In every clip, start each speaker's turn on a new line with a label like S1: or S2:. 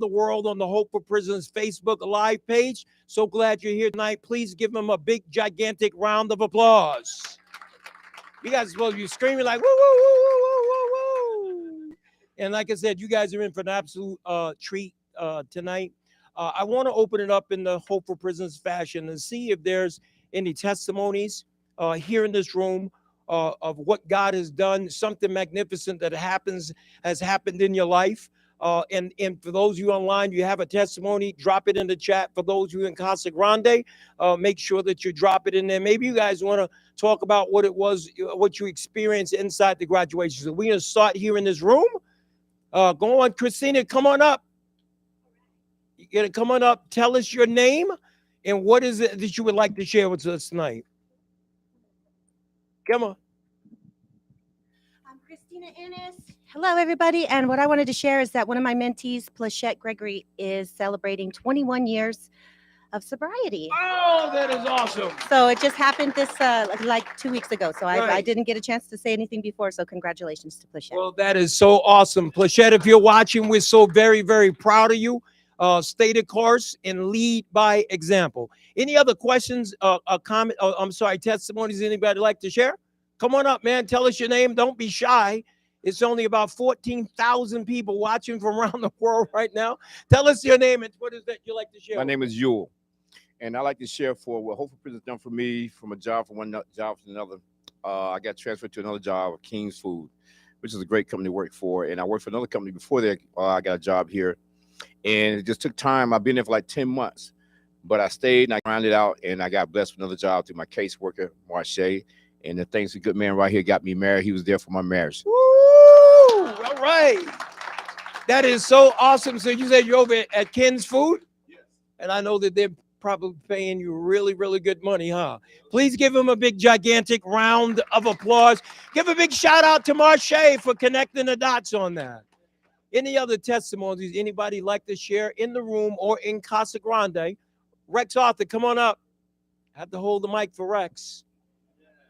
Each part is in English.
S1: the world on the Hope for Prisoners Facebook Live page. So glad you're here tonight. Please give them a big, gigantic round of applause. You guys are supposed to be screaming like, woo, woo, woo, woo, woo, woo, woo. And like I said, you guys are in for an absolute treat tonight. I want to open it up in the Hope for Prisoners fashion and see if there's any testimonies here in this room of what God has done, something magnificent that has happened in your life. And for those of you online, you have a testimony, drop it in the chat. For those of you in Casa Grande, make sure that you drop it in there. Maybe you guys want to talk about what it was, what you experienced inside the graduation. So we're going to start here in this room. Go on, Christina, come on up. You're going to come on up, tell us your name, and what is it that you would like to share with us tonight? Come on.
S2: I'm Christina Ennis. Hello, everybody. And what I wanted to share is that one of my mentees, Plachette Gregory, is celebrating 21 years of sobriety.
S1: Oh, that is awesome.
S2: So it just happened this like 2 weeks ago. So
S1: Right.
S2: I didn't get a chance to say anything before. So congratulations to Plachette.
S1: Well, that is so awesome. Plachette, if you're watching, we're so very, very proud of you. Stay the course and lead by example. Any other questions, comment? I'm sorry, testimonies anybody like to share? Come on up, man. Tell us your name. Don't be shy. It's only about 14,000 people watching from around the world right now. Tell us your name and what is that you like to share?
S3: My name is Yule, and I like to share for what Hope for Prisoners done for me, from a job from one job to another. I got transferred to another job, King's Food, which is a great company to work for. And I worked for another company before that. I got a job here, and it just took time. I've been there for like 10 months, but I stayed and I rounded out, and I got blessed with another job through my caseworker, Marche. And the thanks a good man right here got me married. He was there for my marriage.
S1: Woo! All right. That is so awesome. So you said you're over at Ken's Food?
S3: Yes.
S1: And I know that they're probably paying you really, really good money, huh? Please give him a big, gigantic round of applause. Give a big shout out to Marche for connecting the dots on that. Any other testimonies anybody like to share in the room or in Casa Grande? Rex Arthur, come on up. I have to hold the mic for Rex.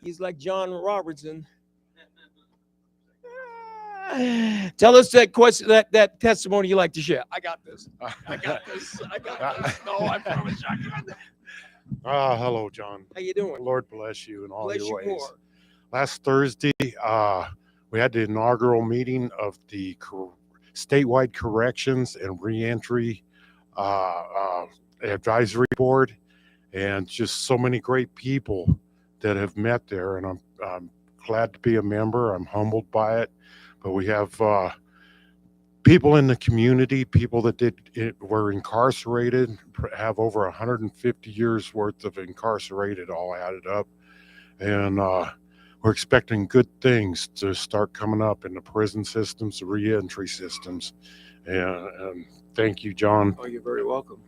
S1: He's like John Robertson. Tell us that question, that testimony you like to share. I got this. I got this. I got this. No, I promise you. I got this.
S4: Hello, John.
S1: How you doing?
S4: Lord bless you in all
S1: Bless
S4: your
S1: you
S4: ways.
S1: more.
S4: Last Thursday, we had the inaugural meeting of the statewide corrections and reentry advisory board, and just so many great people that have met there. And I'm glad to be a member. I'm humbled by it. But we have people in the community, people that were incarcerated, have over 150 years worth of incarcerated all added up. And we're expecting good things to start coming up in the prison systems, the reentry systems. And thank you, John.
S1: Oh, you're very welcome.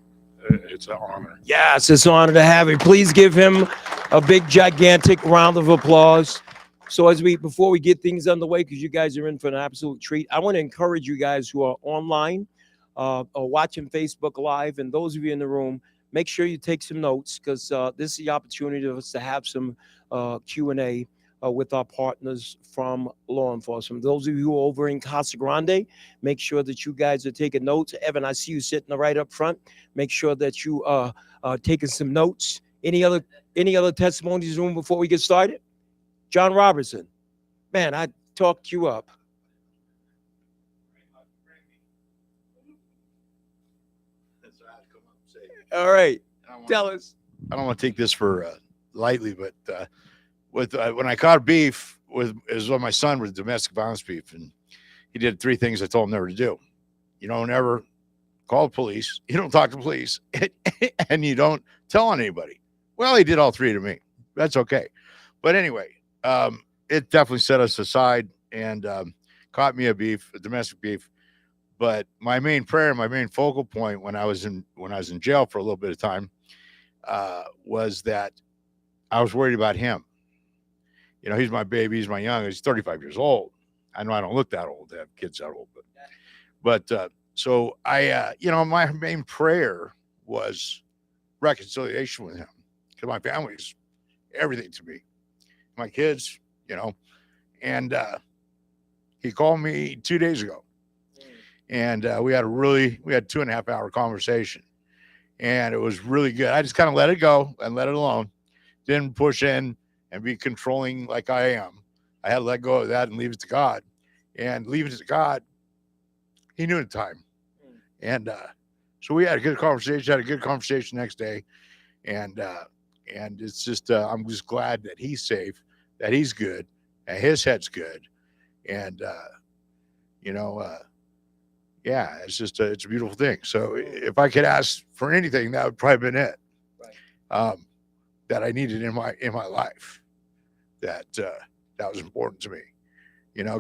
S4: It's an honor.
S1: Yes, it's an honor to have you. Please give him a big, gigantic round of applause. So before we get things underway, because you guys are in for an absolute treat, I want to encourage you guys who are online or watching Facebook Live, and those of you in the room, make sure you take some notes, because this is the opportunity for us to have some Q&A with our partners from law enforcement. Those of you who are over in Casa Grande, make sure that you guys are taking notes. Evan, I see you sitting right up front. Make sure that you are taking some notes. Any other testimonies in the room before we get started? John Robertson, man, I talked you up. All right, tell us.
S5: I don't want to take this for lightly, but when I caught beef is when my son was domestic violence beef, and he did 3 things I told him never to do. You don't ever call the police, you don't talk to the police, and you don't tell on anybody. Well, he did all 3 to me. That's okay. But anyway, it definitely set us aside and caught me a domestic beef. But my main prayer, my main focal point when I was in jail for a little bit of time, was that I was worried about him. You know, he's my baby, he's my young, he's 35 years old. I know I don't look that old to have kids that old, but so I, my main prayer was reconciliation with him, because my family's everything to me, my kids, and he called me 2 days ago. And we had a 2.5 hour conversation, and it was really good. I just kind of let it go and let it alone. Didn't push in and be controlling like I am. I had to let go of that and leave it to God. And leave it to God, he knew the time. And so we had a good conversation next day. And it's just, I'm just glad that he's safe, that he's good, and his head's good. And, yeah, it's just, it's a beautiful thing. So if I could ask for anything, that would probably been it.
S1: Right.
S5: That I needed in my life, that was important to me.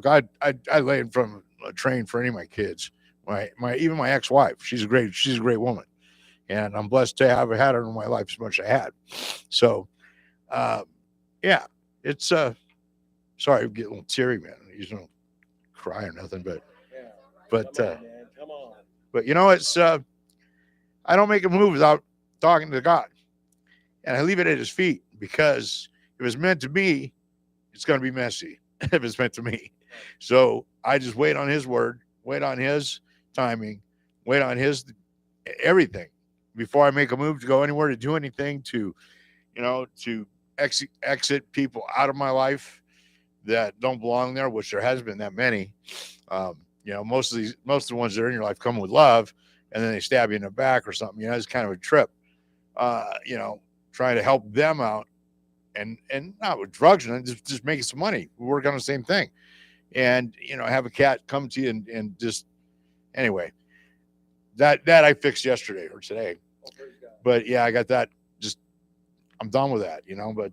S5: God, I laid from a train for any of my kids, even my ex-wife. She's a great woman, and I'm blessed to have had her in my life as much as I had. So, yeah, it's sorry, I'm getting a little teary, man. You don't cry or nothing, but
S1: Come on.
S5: but it's I don't make a move without talking to God, and I leave it at his feet, because if it's meant to be, it's going to be messy. If it's meant to me, so I just wait on his word, wait on his timing, wait on his everything before I make a move to go anywhere, to do anything, to to exit people out of my life that don't belong there, which there has been that many. Most of the ones that are in your life come with love, and then they stab you in the back or something. It's kind of a trip. Trying to help them out, and not with drugs, and just making some money. We work on the same thing, and have a cat come to you and just, anyway, that I fixed yesterday or today. But yeah, I got that. Just, I'm done with that,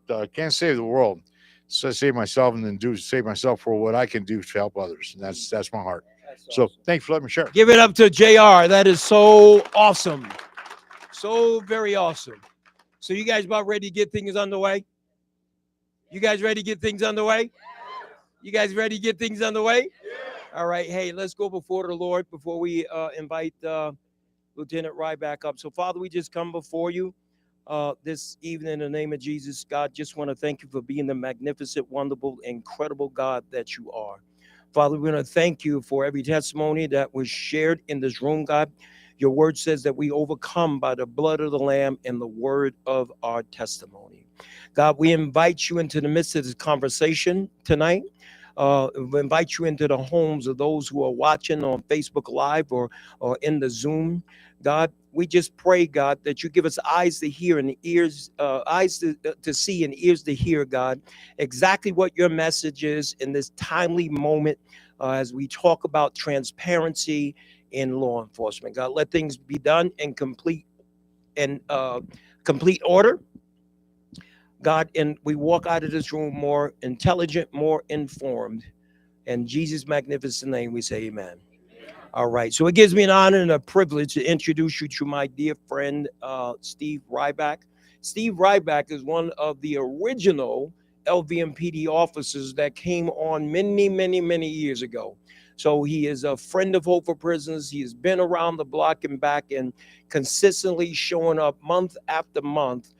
S5: but can't save the world. So I save myself, and then save myself for what I can do to help others. And that's my heart. So thanks for letting me share.
S1: Give it up to JR. That is so awesome. So very awesome. So you guys about ready to get things underway? You guys ready to get things underway? You guys ready to get things underway? All right. Hey, let's go before the Lord before we invite Lieutenant Riback up. So, Father, we just come before you this evening in the name of Jesus. God, just want to thank you for being the magnificent, wonderful, incredible God that you are. Father, we want to thank you for every testimony that was shared in this room, God. Your word says that we overcome by the blood of the Lamb and the word of our testimony. God, we invite you into the midst of this conversation tonight. We invite you into the homes of those who are watching on Facebook Live or in the Zoom. God, we just pray, God, that you give us eyes to hear and ears, eyes to see and ears to hear, God, exactly what your message is in this timely moment as we talk about transparency in law enforcement. God, let things be done in complete order. God, and we walk out of this room more intelligent, more informed. In Jesus' magnificent name, we say amen. All right. So it gives me an honor and a privilege to introduce you to my dear friend, Steve Riback. Steve Riback is one of the original LVMPD officers that came on many, many, many years ago. So he is a friend of Hope for Prisoners. He has been around the block and back and consistently showing up month after month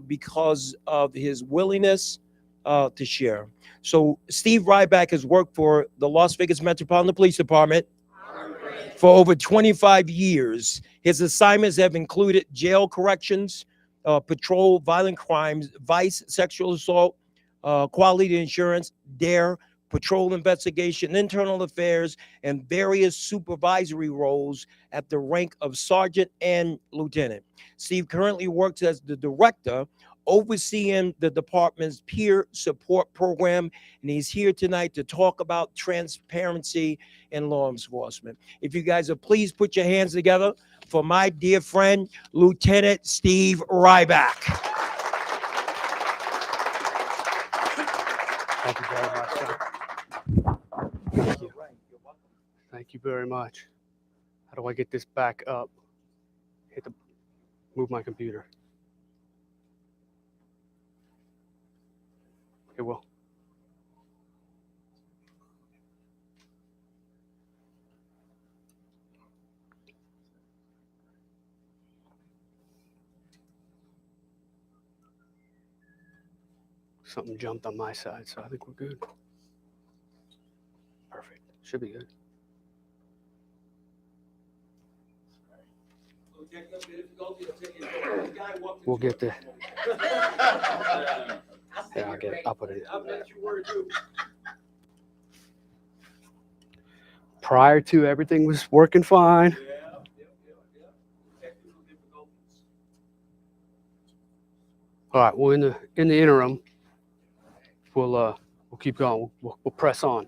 S1: because of his willingness to share. So Steve Riback has worked for the Las Vegas Metropolitan Police Department for over 25 years. His assignments have included jail corrections, patrol, violent crimes, vice, sexual assault, quality insurance, DARE, patrol investigation, internal affairs, and various supervisory roles at the rank of sergeant and lieutenant. Steve currently works as the director overseeing the department's peer support program, and he's here tonight to talk about transparency in law enforcement. If you guys would please put your hands together for my dear friend, Lieutenant Steve Riback.
S6: Thank you very much, sir. Thank you. Thank you very much. How do I get this back up? Move my computer. It will. Something jumped on my side, so I think we're good. Perfect. Should be good. We'll get the. Yeah, I'll put it in. Prior to, everything was working fine. All right. Well, in the interim, we'll keep going. We'll press on.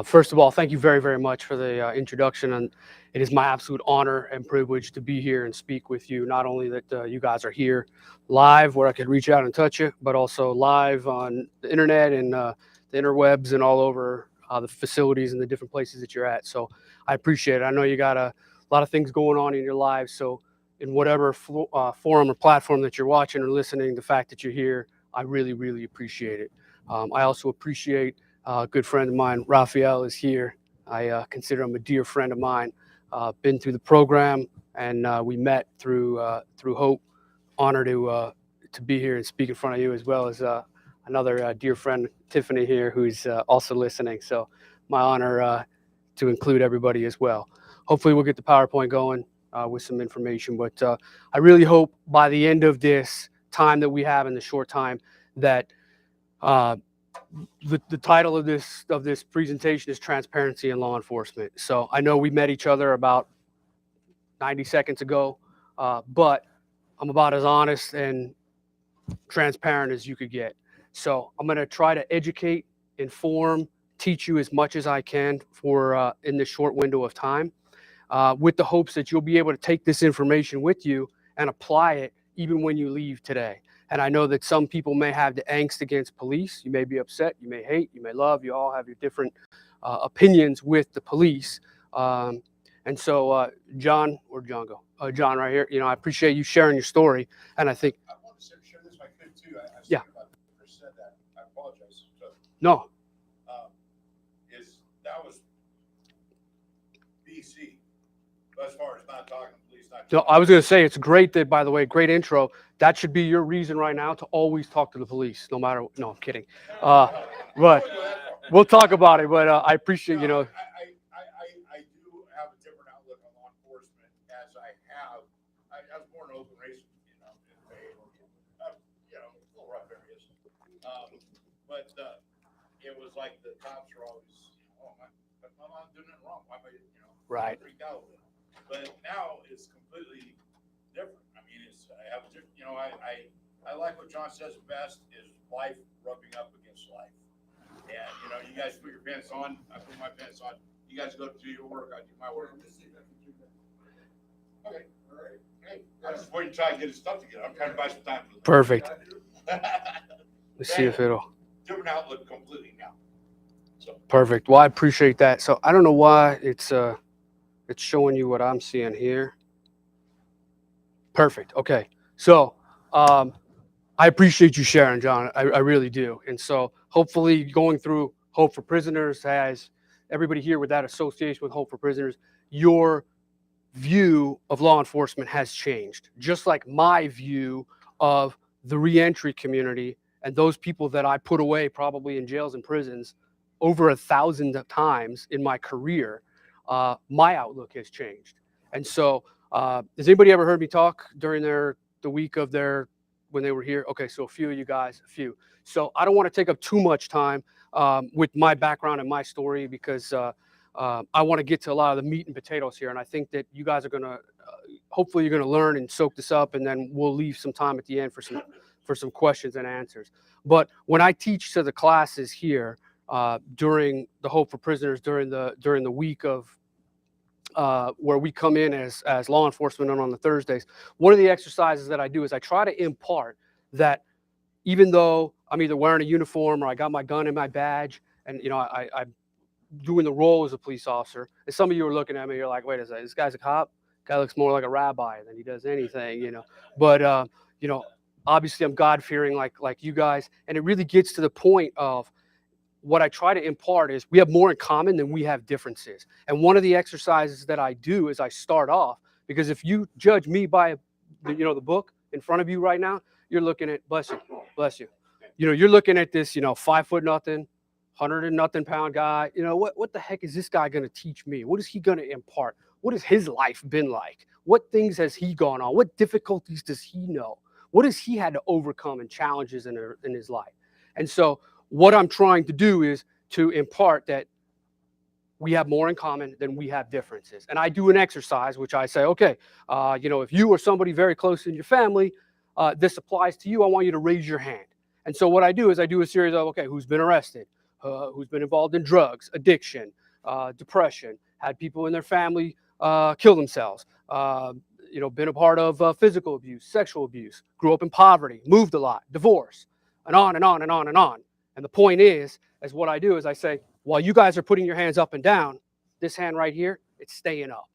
S6: First of all, thank you very, very much for the introduction, and it is my absolute honor and privilege to be here and speak with you. Not only that you guys are here live, where I could reach out and touch you, but also live on the internet and the interwebs and all over the facilities and the different places that you're at. So I appreciate it. I know you got a lot of things going on in your lives. So in whatever forum or platform that you're watching or listening, the fact that you're here, I really, really appreciate it. I also appreciate a good friend of mine, Raphael, is here. I consider him a dear friend of mine. Been through the program, and we met through Hope. Honor to be here and speak in front of you, as well as another dear friend, Tiffany, here, who's also listening. So my honor to include everybody as well. Hopefully we'll get the PowerPoint going with some information, but I really hope by the end of this time that we have in the short time that the title of this presentation is Transparency in Law Enforcement. So I know we met each other about 90 seconds ago, but I'm about as honest and transparent as you could get. So I'm going to try to educate, inform, teach you as much as I can for in this short window of time, with the hopes that you'll be able to take this information with you and apply it even when you leave today. And I know that some people may have the angst against police. You may be upset, you may hate, you may love. You all have your different opinions with the police. And so John right here, you know, I appreciate you sharing your story. And I think
S5: I want to share this if I could too. I
S6: yeah.
S5: About said that. I apologize.
S6: No.
S5: That was BC. As far as not talking to police,
S6: No, I was going to say, it's great that, by the way, great intro. That should be your reason right now to always talk to the police, no matter. No, I'm kidding. But we'll talk about it. But I appreciate, you know.
S5: I do have a different outlook on law enforcement as I have. I was born in open race, you know, you know, little rough areas. But it was like the cops were always, oh, my mom doing it wrong. Why am I, you know,
S6: right.
S5: Freaked out with it. But now it's completely different. I mean, I have, you know, I like what John says best is life rubbing up against life. And, you know, you guys put your pants on, I put my pants on. You guys go do your work, I do my work. Okay, all right. Hey, I'm just waiting to try and get his stuff together. I'm trying to buy some time for
S6: Perfect. Let's see if it'll.
S5: Different outlook completely now. So.
S6: Perfect. Well, I appreciate that. So I don't know why it's showing you what I'm seeing here. Perfect. Okay. So I appreciate you sharing, John. I really do. And so hopefully going through Hope for Prisoners has everybody here with that association with Hope for Prisoners, your view of law enforcement has changed. Just like my view of the reentry community and those people that I put away probably in jails and prisons over 1,000 times in my career. My outlook has changed. And so has anybody ever heard me talk during the week of when they were here? Okay, so a few of you guys, a few. So I don't want to take up too much time with my background and my story because I want to get to a lot of the meat and potatoes here. And I think that you guys are going to, hopefully you're going to learn and soak this up, and then we'll leave some time at the end for some questions and answers. But when I teach to the classes here during the Hope for Prisoners, during the week of where we come in as law enforcement on the Thursdays, one of the exercises that I do is I try to impart that even though I'm either wearing a uniform or I got my gun and my badge, and you know I'm doing the role as a police officer, and some of you are looking at me, you're like, wait a second, this guy's a cop? Guy looks more like a rabbi than he does anything, you know. But you know, obviously I'm God-fearing like you guys, and it really gets to the point of what I try to impart is we have more in common than we have differences. And one of the exercises that I do is I start off, because if you judge me by, you know, the book in front of you right now, you're looking at, bless you. You know, you're looking at this, you know, 5 foot nothing, 100 and nothing pound guy. You know, what the heck is this guy going to teach me? What is he going to impart? what has his life been like? What things has he gone on? What difficulties does he know? What has he had to overcome and challenges in his life? And so what I'm trying to do is to impart that we have more in common than we have differences. And I do an exercise, which I say, okay, if you or somebody very close in your family, this applies to you, I want you to raise your hand. And so what I do is I do a series of, okay, who's been arrested, who's been involved in drugs, addiction, depression, had people in their family kill themselves, been a part of physical abuse, sexual abuse, grew up in poverty, moved a lot, divorce, and on and on and on and on. And the point is what I do is I say, while you guys are putting your hands up and down, this hand right here, it's staying up.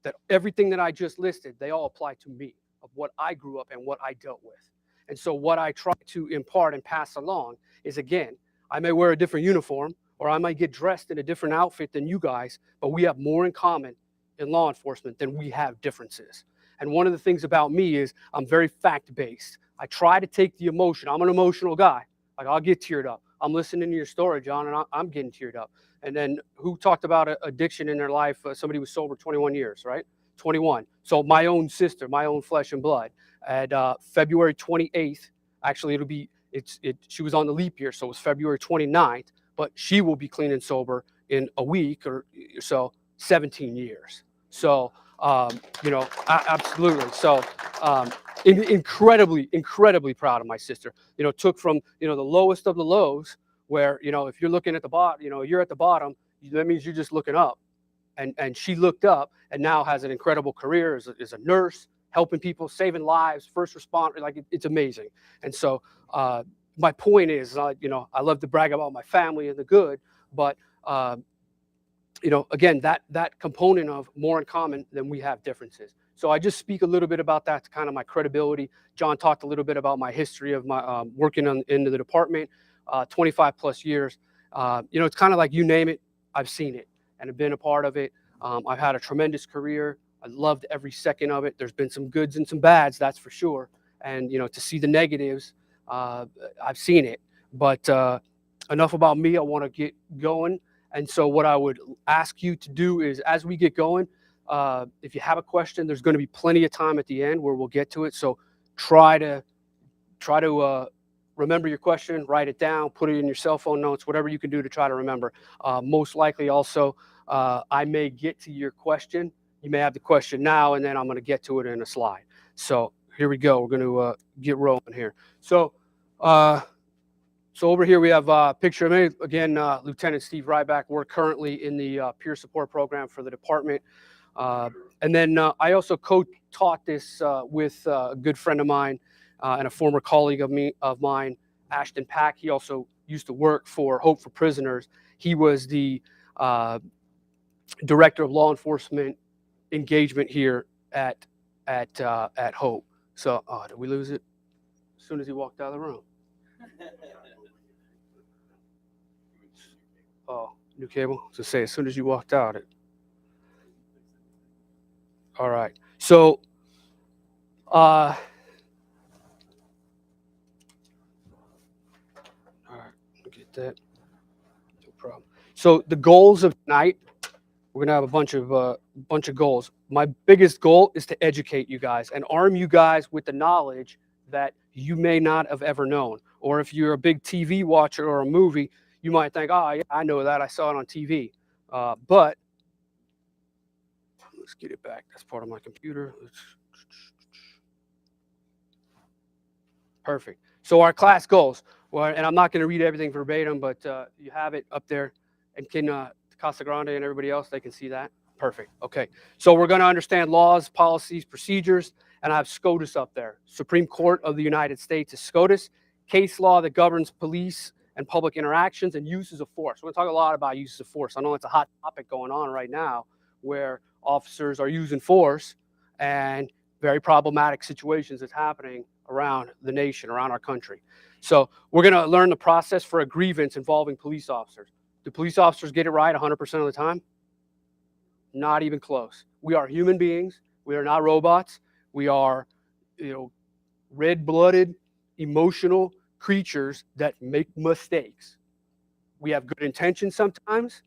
S6: That everything that I just listed, they all apply to me, of what I grew up and what I dealt with. And so what I try to impart and pass along is, again, I may wear a different uniform, or I might get dressed in a different outfit than you guys, but we have more in common in law enforcement than we have differences. And one of the things about me is I'm very fact-based. I try to take the emotion. I'm an emotional guy. Like, I'll get teared up. I'm listening to your story, John, and I'm getting teared up. And then who talked about addiction in their life? Somebody was sober 21 years, right? 21. So my own sister, my own flesh and blood, at February 28th, actually she was on the leap year, so it was February 29th, but she will be clean and sober in a week or so, 17 years. So, absolutely. So, incredibly proud of my sister. Took from, the lowest of the lows, where, if you're looking at the bottom, you're at the bottom, that means you're just looking up. And she looked up and now has an incredible career as a nurse, helping people, saving lives, first responder. Like, it's amazing. And so my point is, I love to brag about my family and the good, but again, that component of more in common than we have differences. So I just speak a little bit about that to kind of my credibility. John talked a little bit about my history of my working into the department, 25 plus years. It's kind of like, you name it, I've seen it and have been a part of it. I've had a tremendous career. I loved every second of it. There's been some goods and some bads, that's for sure. And, to see the negatives, I've seen it. But enough about me. I want to get going. And so what I would ask you to do is, as we get going, if you have a question, there's going to be plenty of time at the end where we'll get to it. So try to remember your question, write it down, put it in your cell phone notes, whatever you can do to try to remember. Most likely also, I may get to your question. You may have the question now, and then I'm going to get to it in a slide. So here we go. We're going to get rolling here. So over here we have a picture of me. Again, Lieutenant Steve Riback. We're currently in the peer support program for the department. And then I also co-taught this with a good friend of mine and a former colleague of mine, Ashton Pack. He also used to work for Hope for Prisoners. He was the director of law enforcement engagement here at Hope. So, did we lose it as soon as he walked out of the room? Oh, new cable. So say as soon as you walked out, it. All right. So, all right, get that. No problem. So the goals of tonight, we're gonna have a bunch of goals. My biggest goal is to educate you guys and arm you guys with the knowledge that you may not have ever known. Or if you're a big TV watcher or a movie, you might think, oh, yeah, I know that. I saw it on TV. But let's get it back. That's part of my computer. Perfect. So our class goals, well, and I'm not going to read everything verbatim, but you have it up there. And can Casa Grande and everybody else, they can see that? Perfect. Okay. So we're going to understand laws, policies, procedures, and I have SCOTUS up there. Supreme Court of the United States is SCOTUS, case law that governs police and public interactions and uses of force. We're going to talk a lot about uses of force. I know it's a hot topic going on right now where officers are using force and very problematic situations that's happening around the nation, around our country. So we're going to learn the process for a grievance involving police officers. Do police officers get it right 100% of the time? Not even close. We are human beings. We are not robots. We are, red-blooded, emotional creatures that make mistakes. We have good intentions sometimes.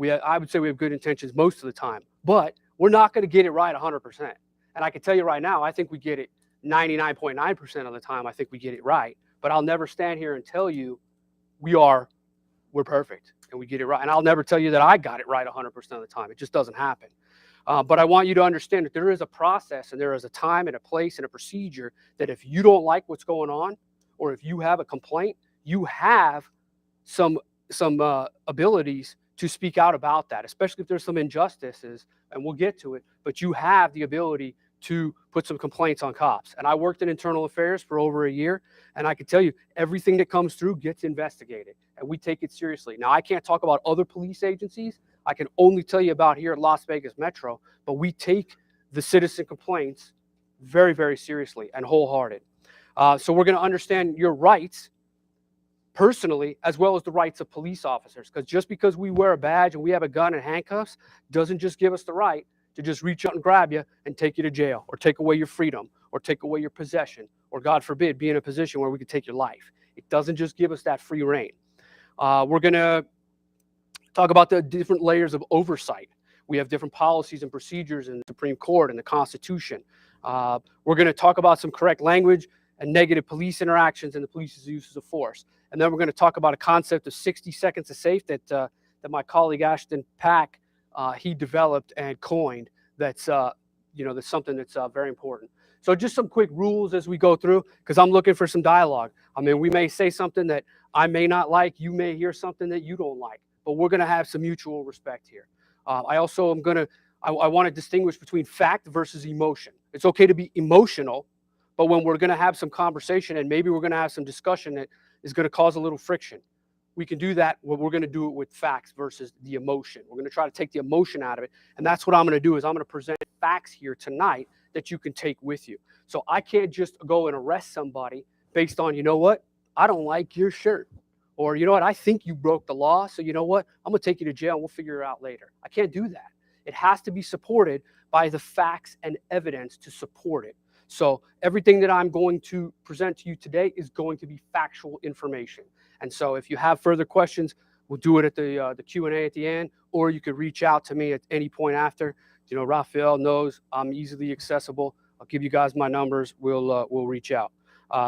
S6: I would say we have good intentions most of the time, but we're not going to get it right 100%. And I can tell you right now, I think we get it 99.9% of the time. I think we get it right. But I'll never stand here and tell you we're perfect and we get it right. And I'll never tell you that I got it right 100% of the time. It just doesn't happen. But I want you to understand that there is a process and there is a time and a place and a procedure that if you don't like what's going on, or if you have a complaint, you have some abilities to speak out about that, especially if there's some injustices, and we'll get to it, but you have the ability to put some complaints on cops. And I worked in internal affairs for over a year, and I can tell you everything that comes through gets investigated, and we take it seriously. Now, I can't talk about other police agencies. I can only tell you about here at Las Vegas Metro, but we take the citizen complaints very, very seriously and wholehearted. So we're going to understand your rights personally, as well as the rights of police officers, because just because we wear a badge and we have a gun and handcuffs doesn't just give us the right to just reach out and grab you and take you to jail, or take away your freedom, or take away your possession, or God forbid, be in a position where we could take your life. It doesn't just give us that free reign. We're going to talk about the different layers of oversight. We have different policies and procedures in the Supreme Court and the Constitution. We're going to talk about some correct language and negative police interactions and the police's uses of force. And then we're going to talk about a concept of 60 seconds of safe that my colleague Ashton Pack, he developed and coined. That's that's something that's very important. So just some quick rules as we go through, because I'm looking for some dialogue. I mean, we may say something that I may not like, you may hear something that you don't like, but we're going to have some mutual respect here. I also am going to, I want to distinguish between fact versus emotion. It's okay to be emotional, but when we're going to have some conversation and maybe we're going to have some discussion that is going to cause a little friction, we can do that. We're going to do it with facts versus the emotion. We're going to try to take the emotion out of it. And that's what I'm going to do, is I'm going to present facts here tonight that you can take with you. So I can't just go and arrest somebody based on, you know what, I don't like your shirt. Or, you know what, I think you broke the law. So you know what, I'm going to take you to jail and we'll figure it out later. I can't do that. It has to be supported by the facts and evidence to support it. So everything that I'm going to present to you today is going to be factual information. And so if you have further questions, we'll do it at the Q&A at the end, or you could reach out to me at any point after. You know, Raphael knows I'm easily accessible. I'll give you guys my numbers. We'll reach out.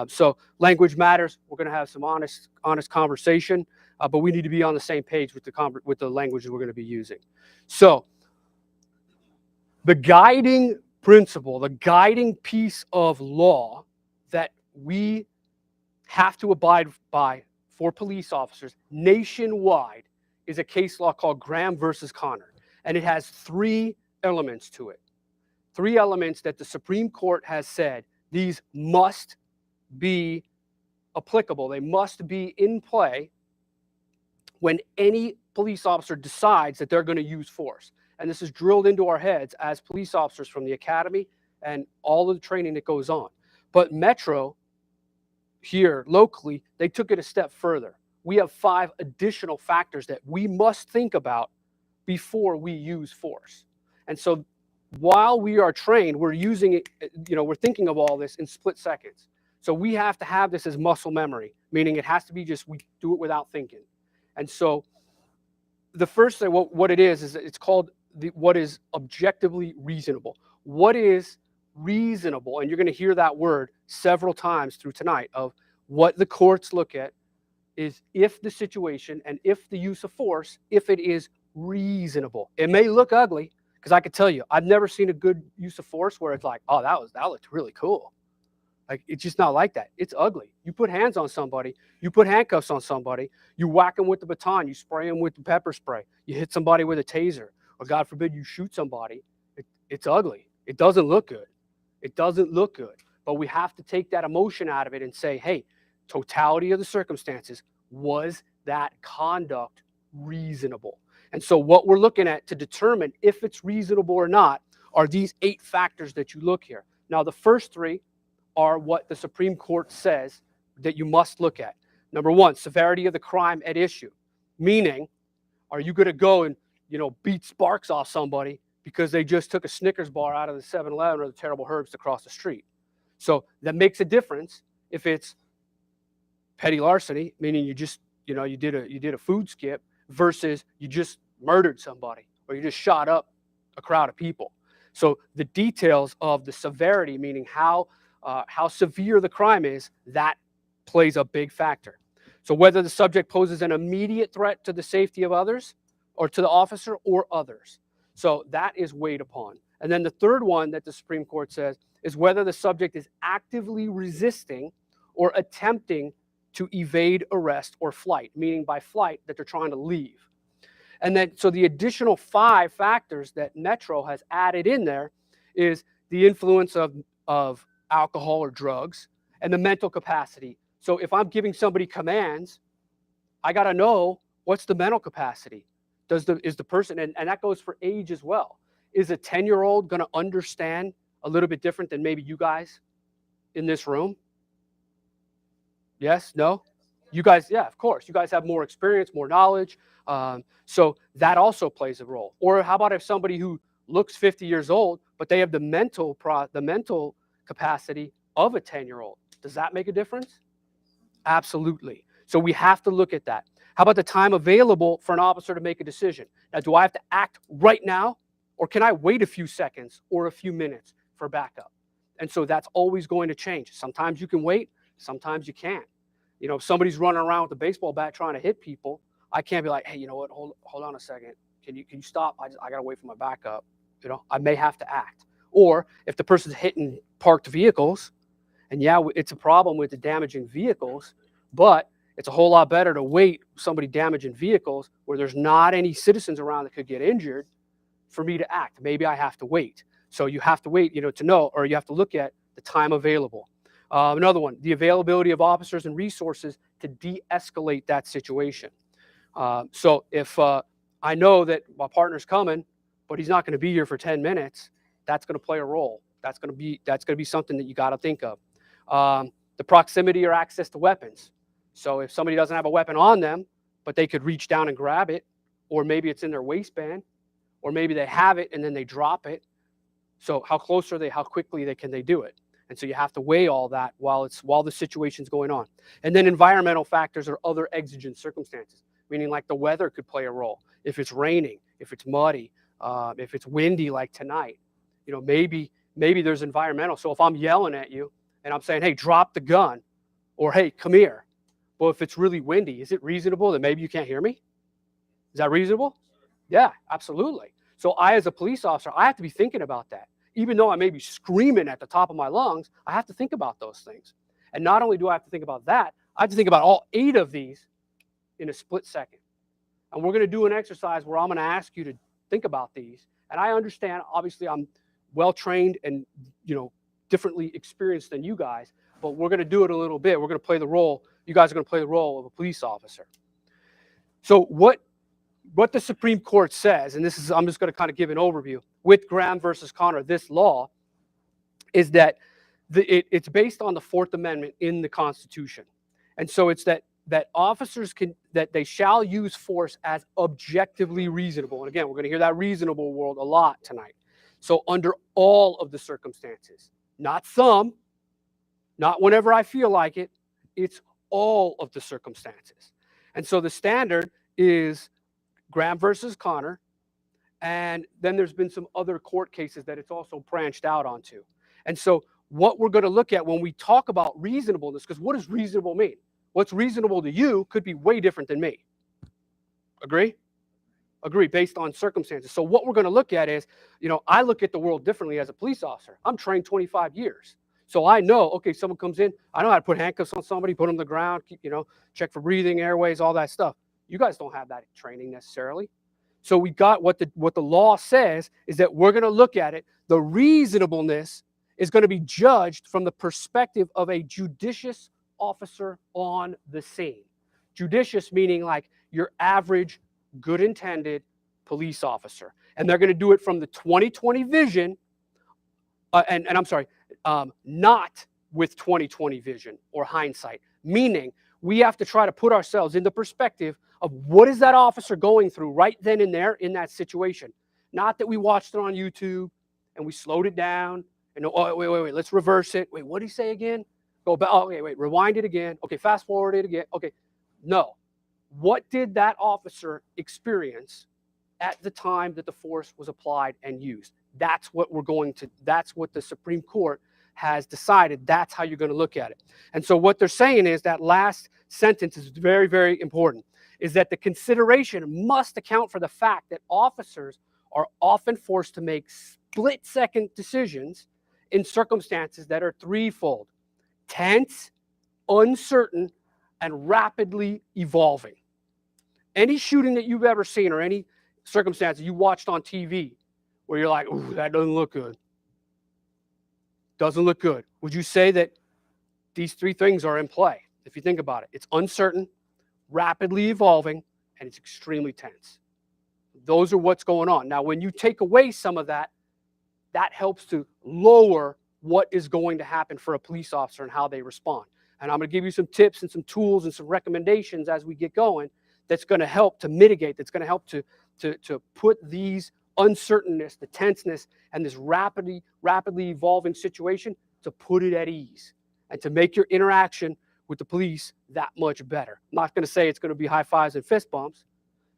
S6: So language matters. We're going to have some honest conversation, but we need to be on the same page with the language we're going to be using. So the guiding principle, the guiding piece of law that we have to abide by for police officers nationwide is a case law called Graham versus Connor. And it has 3 elements to it. 3 elements that the Supreme Court has said these must be applicable. They must be in play when any police officer decides that they're going to use force. And this is drilled into our heads as police officers from the academy and all of the training that goes on. But Metro, here locally, they took it a step further. We have 5 additional factors that we must think about before we use force. And so while we are trained, we're using it, we're thinking of all this in split seconds. So we have to have this as muscle memory, meaning it has to be just, we do it without thinking. And so the first thing, what it is it's called what is objectively reasonable. What is reasonable? And you're going to hear that word several times through tonight, of what the courts look at is if the situation and if the use of force, if it is reasonable. It may look ugly, because I could tell you, I've never seen a good use of force where it's like, oh, that looked really cool. Like, it's just not like that. It's ugly. You put hands on somebody, you put handcuffs on somebody, you whack them with the baton, you spray them with the pepper spray, you hit somebody with a taser, or God forbid you shoot somebody. It's ugly. It doesn't look good. It doesn't look good. But we have to take that emotion out of it and say, hey, totality of the circumstances, was that conduct reasonable? And so what we're looking at to determine if it's reasonable or not are these 8 factors that you look here. Now, the first 3 are what the Supreme Court says that you must look at. Number 1, severity of the crime at issue. Meaning, are you going to go and, beat sparks off somebody because they just took a Snickers bar out of the 7-Eleven or the Terrible Herbs across the street? So that makes a difference if it's petty larceny, meaning you just, you did a food skip, versus you just murdered somebody or you just shot up a crowd of people. So the details of the severity, meaning how severe the crime is, that plays a big factor. So whether the subject poses an immediate threat to the safety of others or to the officer or others. So that is weighed upon. And then the third one that the Supreme Court says is whether the subject is actively resisting or attempting to evade arrest or flight, meaning by flight that they're trying to leave. And then, so the additional 5 factors that Metro has added in there is the influence of alcohol or drugs and the mental capacity. So if I'm giving somebody commands, I got to know what's the mental capacity. Is the person, and that goes for age as well. Is a 10-year-old going to understand a little bit different than maybe you guys in this room? Yes? No? You guys, yeah, of course. You guys have more experience, more knowledge. So that also plays a role. Or how about if somebody who looks 50 years old, but they have the mental capacity of a 10-year-old? Does that make a difference? Absolutely. So we have to look at that. How about the time available for an officer to make a decision? Now, do I have to act right now, or can I wait a few seconds or a few minutes for backup? And so that's always going to change. Sometimes you can wait, sometimes you can't. You know, if somebody's running around with a baseball bat trying to hit people, I can't be like, hey, you know what, hold on a second. Can you stop? I got to wait for my backup. You know, I may have to act. Or if the person's hitting parked vehicles, and yeah, it's a problem with the damaging vehicles, but it's a whole lot better to wait somebody damaging vehicles where there's not any citizens around that could get injured for me to act. Maybe I have to wait. So you have to wait, you know, to know, or you have to look at the time available. Another one, the availability of officers and resources to de-escalate that situation. So if I know that my partner's coming, but he's not going to be here for 10 minutes, that's going to play a role. That's going to be something that you got to think of. The proximity or access to weapons. So if somebody doesn't have a weapon on them, but they could reach down and grab it, or maybe it's in their waistband, or maybe they have it and then they drop it. So how close are they? How quickly can they do it? And so you have to weigh all that while the situation's going on. And then environmental factors or other exigent circumstances, meaning like the weather could play a role. If it's raining, if it's muddy, if it's windy like tonight, you know, maybe there's environmental. So if I'm yelling at you and I'm saying, hey, drop the gun, or hey, come here. Well, if it's really windy, is it reasonable that maybe you can't hear me? Is that reasonable? Yeah, absolutely. So I, as a police officer, I have to be thinking about that. Even though I may be screaming at the top of my lungs, I have to think about those things. And not only do I have to think about that, I have to think about all 8 of these in a split second. And we're going to do an exercise where I'm going to ask you to think about these. And I understand, obviously, I'm well-trained and, you know, differently experienced than you guys, but we're going to do it a little bit. We're going to play the role. You guys are going to play the role of a police officer. So what the Supreme Court says, and this is, I'm just going to kind of give an overview, with Graham versus Connor, this law is that it's based on the 4th Amendment in the Constitution. And so it's that officers that they shall use force as objectively reasonable. And again, we're going to hear that reasonable word a lot tonight. So under all of the circumstances, not some, not whenever I feel like it, it's all of the circumstances. And so the standard is Graham versus Connor, and then there's been some other court cases that it's also branched out onto. And so what we're going to look at when we talk about reasonableness, because what does reasonable mean? What's reasonable to you could be way different than me. Agree? Agree, based on circumstances. So what we're going to look at is, you know, I look at the world differently as a police officer. I'm trained 25 years. So I know, okay, someone comes in, I know how to put handcuffs on somebody, put them on the ground, you know, check for breathing, airways, all that stuff. You guys don't have that training necessarily. So we got what the law says is that we're going to look at it. The reasonableness is going to be judged from the perspective of a judicious officer on the scene. Judicious meaning like your average, good intended police officer. And they're going to do it from the 20/20 vision. And I'm sorry, not with 20/20 vision or hindsight, meaning we have to try to put ourselves in the perspective of what is that officer going through right then and there in that situation. Not that we watched it on YouTube and we slowed it down and, oh, wait, let's reverse it. Wait, what did he say again? Go back, oh, wait, rewind it again. Okay, fast forward it again. Okay, no. What did that officer experience at the time that the force was applied and used? That's what that's what the Supreme Court has decided. That's how you're going to look at it. And so what they're saying is that last sentence is very, very important, is that the consideration must account for the fact that officers are often forced to make split-second decisions in circumstances that are threefold: tense, uncertain, and rapidly evolving. Any shooting that you've ever seen or any circumstance that you watched on TV where you're like, ooh, that doesn't look good. Doesn't look good. Would you say that these three things are in play? If you think about it, it's uncertain, rapidly evolving, and it's extremely tense. Those are what's going on. Now, when you take away some of that, that helps to lower what is going to happen for a police officer and how they respond. And I'm going to give you some tips and some tools and some recommendations as we get going that's going to help to mitigate, that's going to help to put these uncertainness, the tenseness, and this rapidly evolving situation, to put it at ease and to make your interaction with the police that much better. I'm not going to say it's going to be high fives and fist bumps,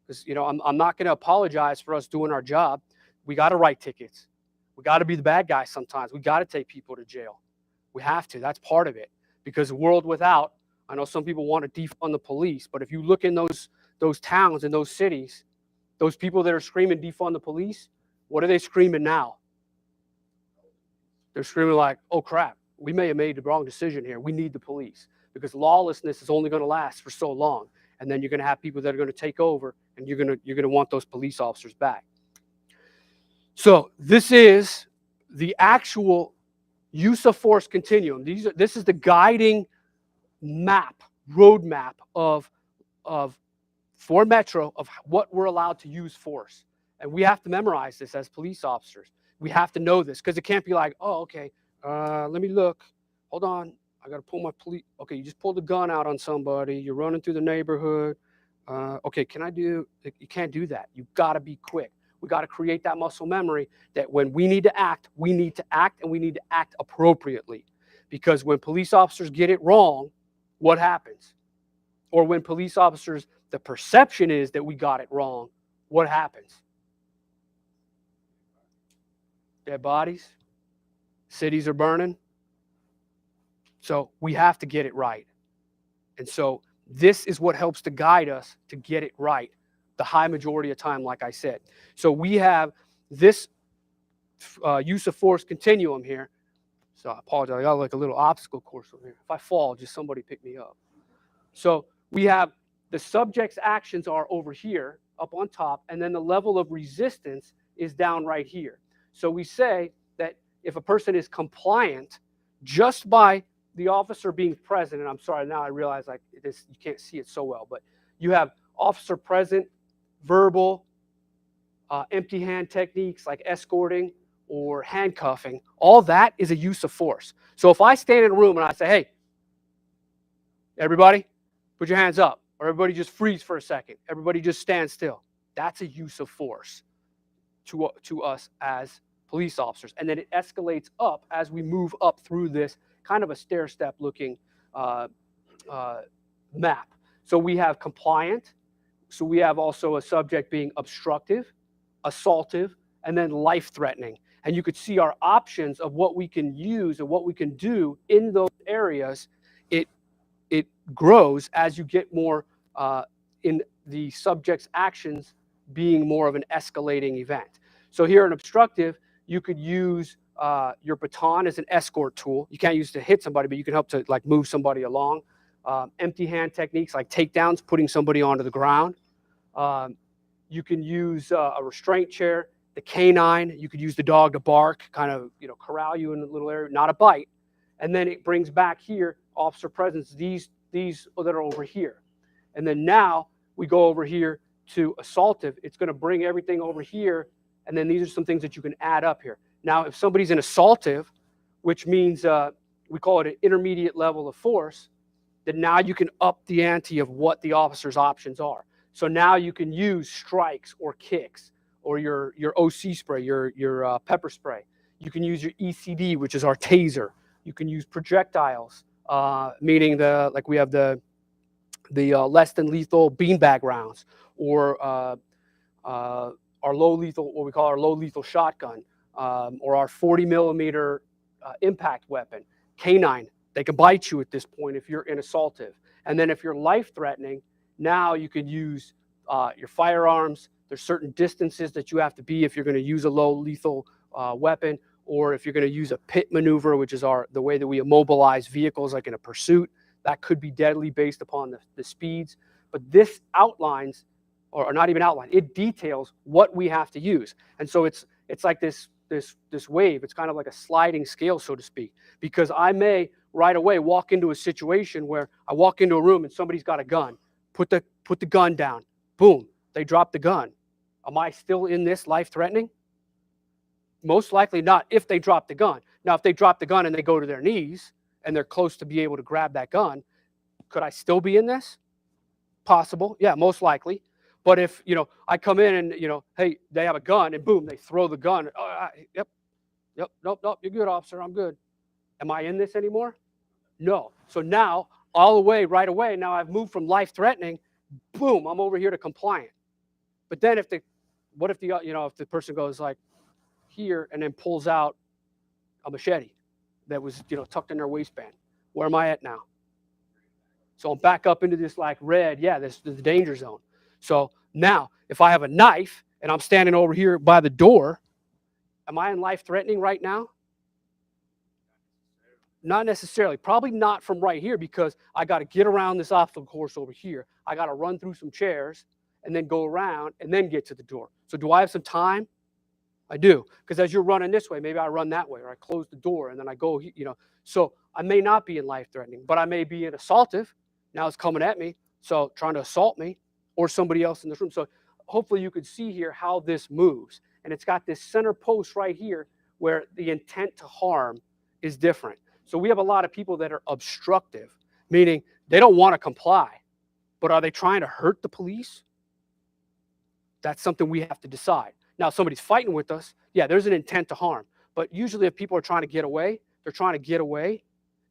S6: because I'm not going to apologize for us doing our job. We got to write tickets. We got to be the bad guys sometimes. We got to take people to jail. We have to. That's part of it. Because the world without, I know some people want to defund the police, but if you look in those towns and those cities, those people that are screaming defund the police, what are they screaming now? They're screaming like, oh crap, we may have made the wrong decision here. We need the police, because lawlessness is only going to last for so long. And then you're going to have people that are going to take over, and you're going to want those police officers back. So this is the actual use of force continuum. This is the guiding roadmap for Metro of what we're allowed to use force. And we have to memorize this as police officers. We have to know this, because it can't be like, oh, okay, let me look. Hold on. I got to pull my police. Okay, you just pulled a gun out on somebody. You're running through the neighborhood. Okay, you can't do that. You've got to be quick. We got to create that muscle memory that when we need to act, and we need to act appropriately. Because when police officers get it wrong, what happens? Or when police officers, the perception is that we got it wrong, what happens? Dead bodies, cities are burning. So we have to get it right. And so this is what helps to guide us to get it right the high majority of time, like I said. So we have this use of force continuum here. So I apologize. I got like a little obstacle course over here. If I fall, just somebody pick me up. So we have the subject's actions are over here, up on top, and then the level of resistance is down right here. So we say that if a person is compliant just by the officer being present, and I'm sorry, now I realize like this, you can't see it so well, but you have officer present, verbal, empty hand techniques like escorting or handcuffing. All that is a use of force. So if I stand in a room and I say, hey, everybody, put your hands up, or everybody just freeze for a second, everybody just stand still, that's a use of force to us as police officers. And then it escalates up as we move up through this kind of a stair-step looking map. So we have compliant. So we have also a subject being obstructive, assaultive, and then life-threatening. And you could see our options of what we can use and what we can do in those areas. It grows as you get more in the subject's actions being more of an escalating event. So here in obstructive, you could use your baton as an escort tool. You can't use it to hit somebody, but you can help to like move somebody along. Empty hand techniques like takedowns, putting somebody onto the ground. You can use a restraint chair, the canine. You could use the dog to bark, kind of corral you in a little area, not a bite. And then it brings back here officer presence. These that are over here, and then now we go over here to assaultive. It's going to bring everything over here, and then these are some things that you can add up here. Now, if somebody's an assaultive, which means we call it an intermediate level of force, then now you can up the ante of what the officer's options are. So now you can use strikes or kicks or your OC spray, your pepper spray. You can use your ECD, which is our taser. You can use projectiles, meaning we have the less than lethal beanbag rounds, or our low lethal, what we call our low lethal shotgun. or our 40 millimeter impact weapon. Canine, they can bite you at this point if you're in assaultive. And then if you're life-threatening, now you could use your firearms. There's certain distances that you have to be if you're going to use a low lethal weapon, or if you're going to use a pit maneuver, which is the way that we immobilize vehicles like in a pursuit. That could be deadly based upon the speeds. But this outlines, or not even outline, it details what we have to use. And so it's like this wave. It's kind of like a sliding scale, so to speak, because I may right away walk into a situation where I walk into a room and somebody's got a gun. Put the gun down. Boom, they drop the gun. Am I still in this life-threatening? Most likely not if they drop the gun. Now, if they drop the gun and they go to their knees and they're close to be able to grab that gun, could I still be in this? Possible. Yeah, most likely. But if, I come in and, hey, they have a gun and boom, they throw the gun. Yep, nope, you're good, officer, I'm good. Am I in this anymore? No. So now, right away, now I've moved from life-threatening, boom, I'm over here to compliant. But then if the person goes like here and then pulls out a machete that was, tucked in their waistband, where am I at now? So I'm back up into this like red, this is the danger zone. So now if I have a knife and I'm standing over here by the door, am I in life-threatening right now? Not necessarily. Probably not from right here, because I got to get around this obstacle course over here. I got to run through some chairs and then go around and then get to the door. So do I have some time? I do. Because as you're running this way, maybe I run that way, or I close the door and then I go, So I may not be in life-threatening, but I may be in assaultive. Now it's coming at me, so trying to assault me or somebody else in this room. So hopefully you could see here how this moves. And it's got this center post right here where the intent to harm is different. So we have a lot of people that are obstructive, meaning they don't want to comply, but are they trying to hurt the police? That's something we have to decide. Now, if somebody's fighting with us, there's an intent to harm. But usually if people are trying to get away, they're trying to get away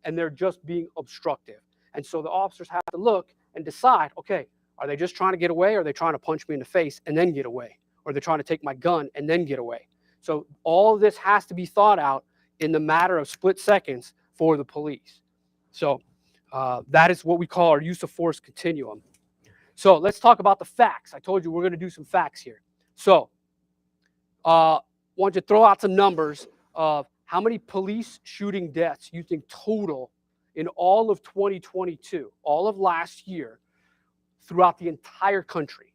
S6: and they're just being obstructive. And so the officers have to look and decide, okay, are they just trying to get away, or are they trying to punch me in the face and then get away? Or they're trying to take my gun and then get away? So all of this has to be thought out in the matter of split seconds for the police. So that is what we call our use of force continuum. So let's talk about the facts. I told you we're going to do some facts here. So I want you to throw out some numbers of how many police shooting deaths you think total in all of 2022, all of last year, throughout the entire country.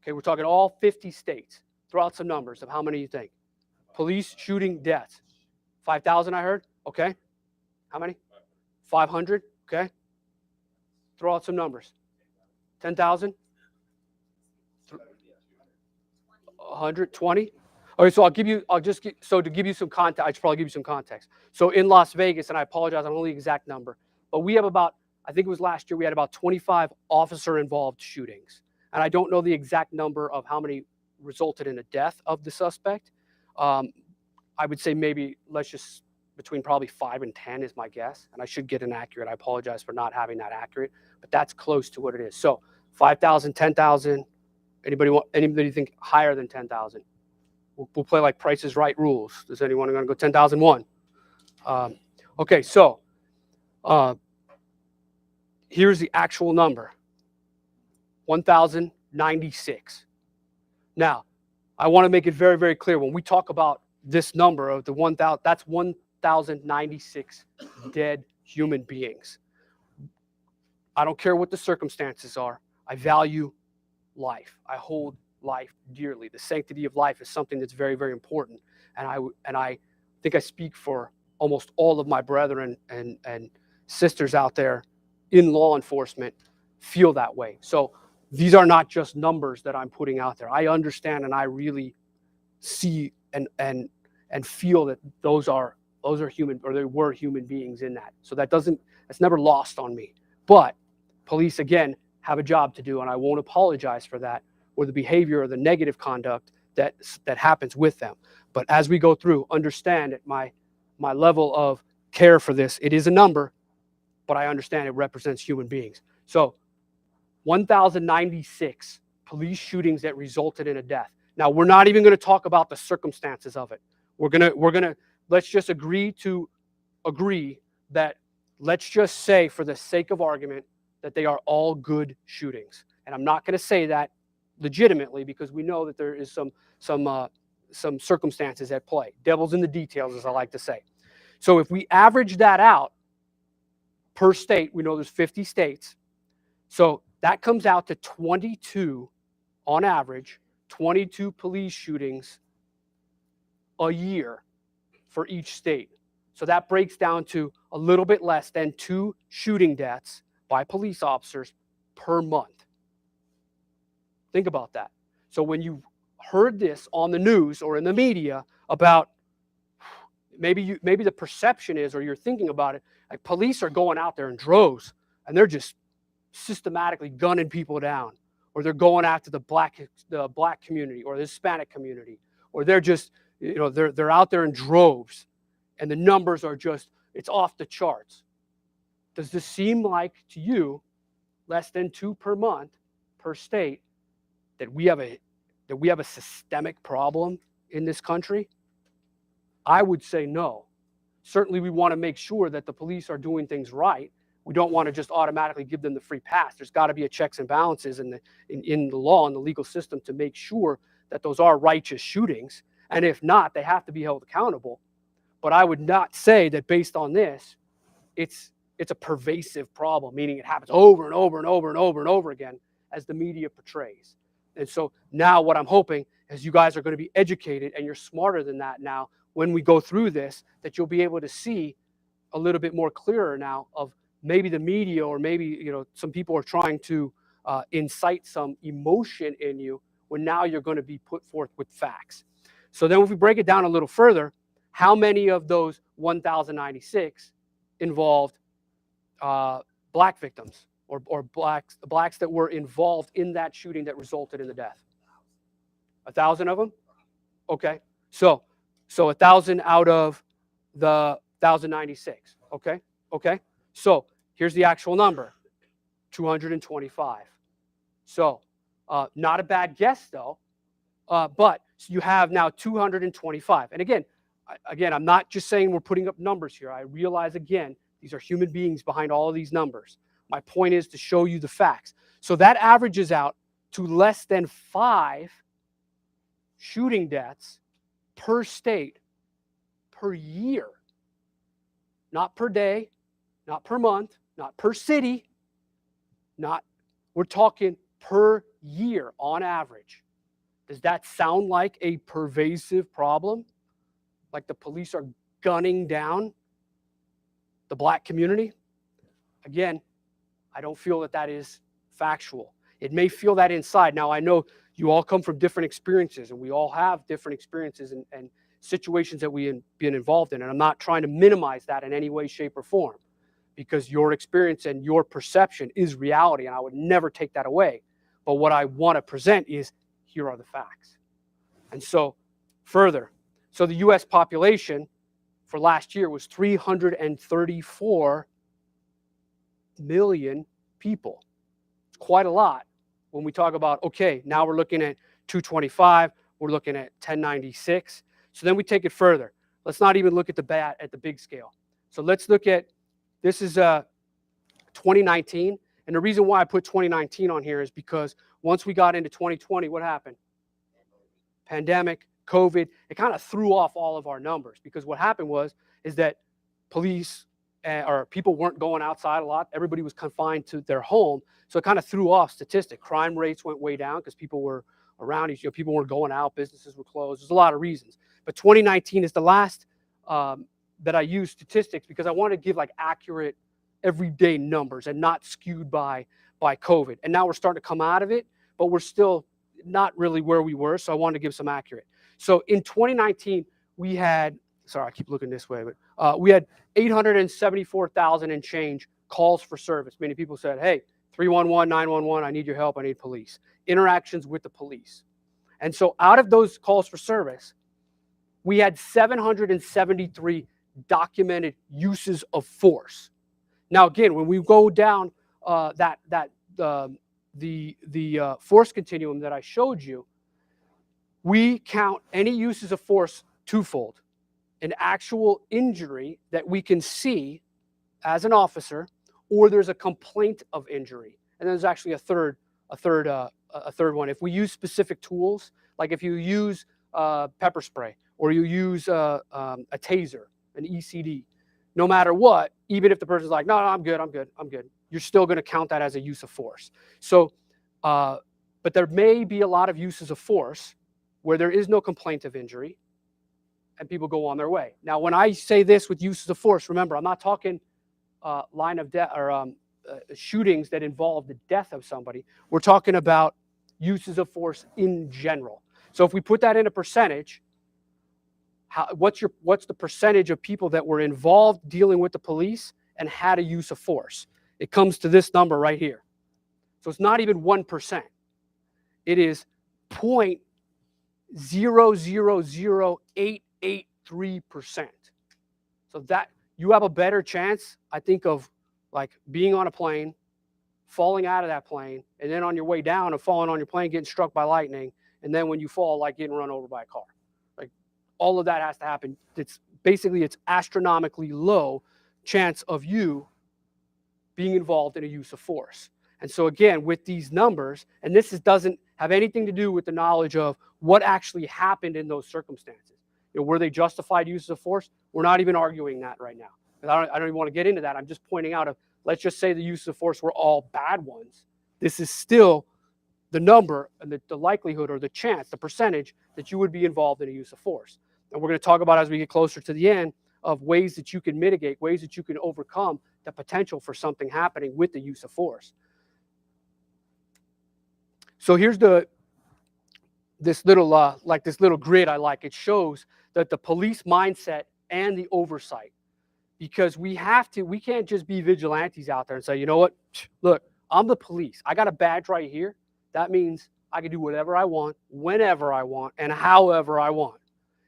S6: Okay, we're talking all 50 states. Throw out some numbers of how many you think. Police shooting deaths. 5,000, I heard? Okay. How many? 500. Okay. Throw out some numbers. 10,000? 120? Okay, so to give you some context, I should probably give you some context. So in Las Vegas, and I apologize, I don't know the exact number, but we have about, I think it was last year, we had about 25 officer-involved shootings. And I don't know the exact number of how many resulted in a death of the suspect. I would say maybe, between probably 5 and 10 is my guess. And I should get an accurate. I apologize for not having that accurate, but that's close to what it is. So 5,000, 10,000. Anybody think higher than 10,000? We'll play like Price is Right rules. Does anyone want to go 10,001? Okay, so here's the actual number. 1,096. Now, I want to make it very, very clear. When we talk about this number of the 1,000, that's 1,096 dead human beings. I don't care what the circumstances are. I value life. I hold life dearly. The sanctity of life is something that's very, very important. And I think I speak for almost all of my brethren and sisters out there in law enforcement feel that way. So these are not just numbers that I'm putting out there. I understand and I really see and feel that those are human, or they were human beings in that. So that's never lost on me. But police, again, have a job to do, and I won't apologize for that, or the behavior or the negative conduct that happens with them. But as we go through, understand that my level of care for this, it is a number, but I understand it represents human beings. So 1,096 police shootings that resulted in a death. Now, we're not even going to talk about the circumstances of it. We're gonna let's just agree that let's just say, for the sake of argument, that they are all good shootings. And I'm not going to say that legitimately, because we know that there is some circumstances at play. Devil's in the details, as I like to say. So if we average that out per state, we know there's 50 states. So that comes out to 22 on average, 22 police shootings a year for each state. So that breaks down to a little bit less than 2 shooting deaths by police officers per month. Think about that. So when you heard this on the news or in the media about, maybe the perception is, or you're thinking about it, like police are going out there in droves and they're just systematically gunning people down, or they're going after the black community or the Hispanic community, or they're just, they're out there in droves and the numbers are just, it's off the charts. Does this seem like to you less than 2 per month per state that we have a systemic problem in this country? I would say no. Certainly we want to make sure that the police are doing things right. We don't want to just automatically give them the free pass. There's got to be a checks and balances in the law and the legal system to make sure that those are righteous shootings. And if not, they have to be held accountable. But I would not say that based on this, it's a pervasive problem, meaning it happens over and over and over and over and over again, as the media portrays. And so now what I'm hoping is you guys are going to be educated, and you're smarter than that now when we go through this, that you'll be able to see a little bit more clearer now of maybe the media, or maybe some people are trying to incite some emotion in you, when now you're going to be put forth with facts. So then if we break it down a little further, how many of those 1,096 involved black victims, or blacks that were involved in that shooting that resulted in the death? 1,000 of them? Okay. So 1,000 out of the 1,096. Okay. So here's the actual number, 225. So not a bad guess though, but you have now 225. And again, I'm not just saying we're putting up numbers here. I realize, again, these are human beings behind all of these numbers. My point is to show you the facts. So that averages out to less than 5 shooting deaths per state per year. Not per day, not per month, not per city, we're talking per year on average. Does that sound like a pervasive problem? Like the police are gunning down the black community? Again, I don't feel that is factual. It may feel that inside. Now, I know you all come from different experiences, and we all have different experiences and situations that we've been involved in. And I'm not trying to minimize that in any way, shape, or form, because your experience and your perception is reality, and I would never take that away. But what I want to present is, here are the facts. And so further, so the U.S. population for last year was 334 million people. It's quite a lot when we talk about, okay, now we're looking at 225, we're looking at 1096. So then we take it further. Let's not even look at the big scale. So let's look at, this is 2019. And the reason why I put 2019 on here is because once we got into 2020, what happened? Pandemic, COVID, it kind of threw off all of our numbers, because what happened is that police or people weren't going outside a lot. Everybody was confined to their home. So it kind of threw off statistics. Crime rates went way down because people were around. People weren't going out. Businesses were closed. There's a lot of reasons. But 2019 is the last that I use statistics, because I want to give like accurate everyday numbers and not skewed by COVID. And now we're starting to come out of it, but we're still not really where we were. So I wanted to give some accurate. So in 2019, we had, sorry, I keep looking this way, but we had 874,000 and change calls for service. Many people said, hey, 311, 911, I need your help, I need police. Interactions with the police. And so out of those calls for service, we had 773 documented uses of force. Now, again, when we go down the force continuum that I showed you, we count any uses of force twofold. an actual injury that we can see as an officer, or there's a complaint of injury. And then there's actually a third one. If we use specific tools, like if you use pepper spray or you use a taser, an ECD, no matter what, even if the person's like, no, I'm good, you're still going to count that as a use of force. So, but there may be a lot of uses of force where there is no complaint of injury and people go on their way. Now, when I say this with uses of force, remember, I'm not talking line of death or shootings that involve the death of somebody. We're talking about uses of force in general. So if we put that in a percentage, what's the percentage of people that were involved dealing with the police and had a use of force? It comes to this number right here. So it's not even 1%. It is 0.000883%. So that you have a better chance, I think, of like being on a plane, falling out of that plane, and then on your way down and falling on your plane, getting struck by lightning, and then when you fall, like getting run over by a car. Like all of that has to happen. It's astronomically low chance of you being involved in a use of force. And so again, with these numbers, and this doesn't have anything to do with the knowledge of what actually happened in those circumstances. You know, were they justified uses of force? We're not even arguing that right now. I don't even want to get into that. I'm just pointing out let's just say the uses of force were all bad ones. This is still the number and the likelihood or the chance, the percentage that you would be involved in a use of force. And we're going to talk about, as we get closer to the end, of ways that you can mitigate, ways that you can overcome the potential for something happening with the use of force. So here's this little grid I like. It shows that the police mindset and the oversight, because we can't just be vigilantes out there and say, you know what, look, I'm the police. I got a badge right here. That means I can do whatever I want, whenever I want, and however I want.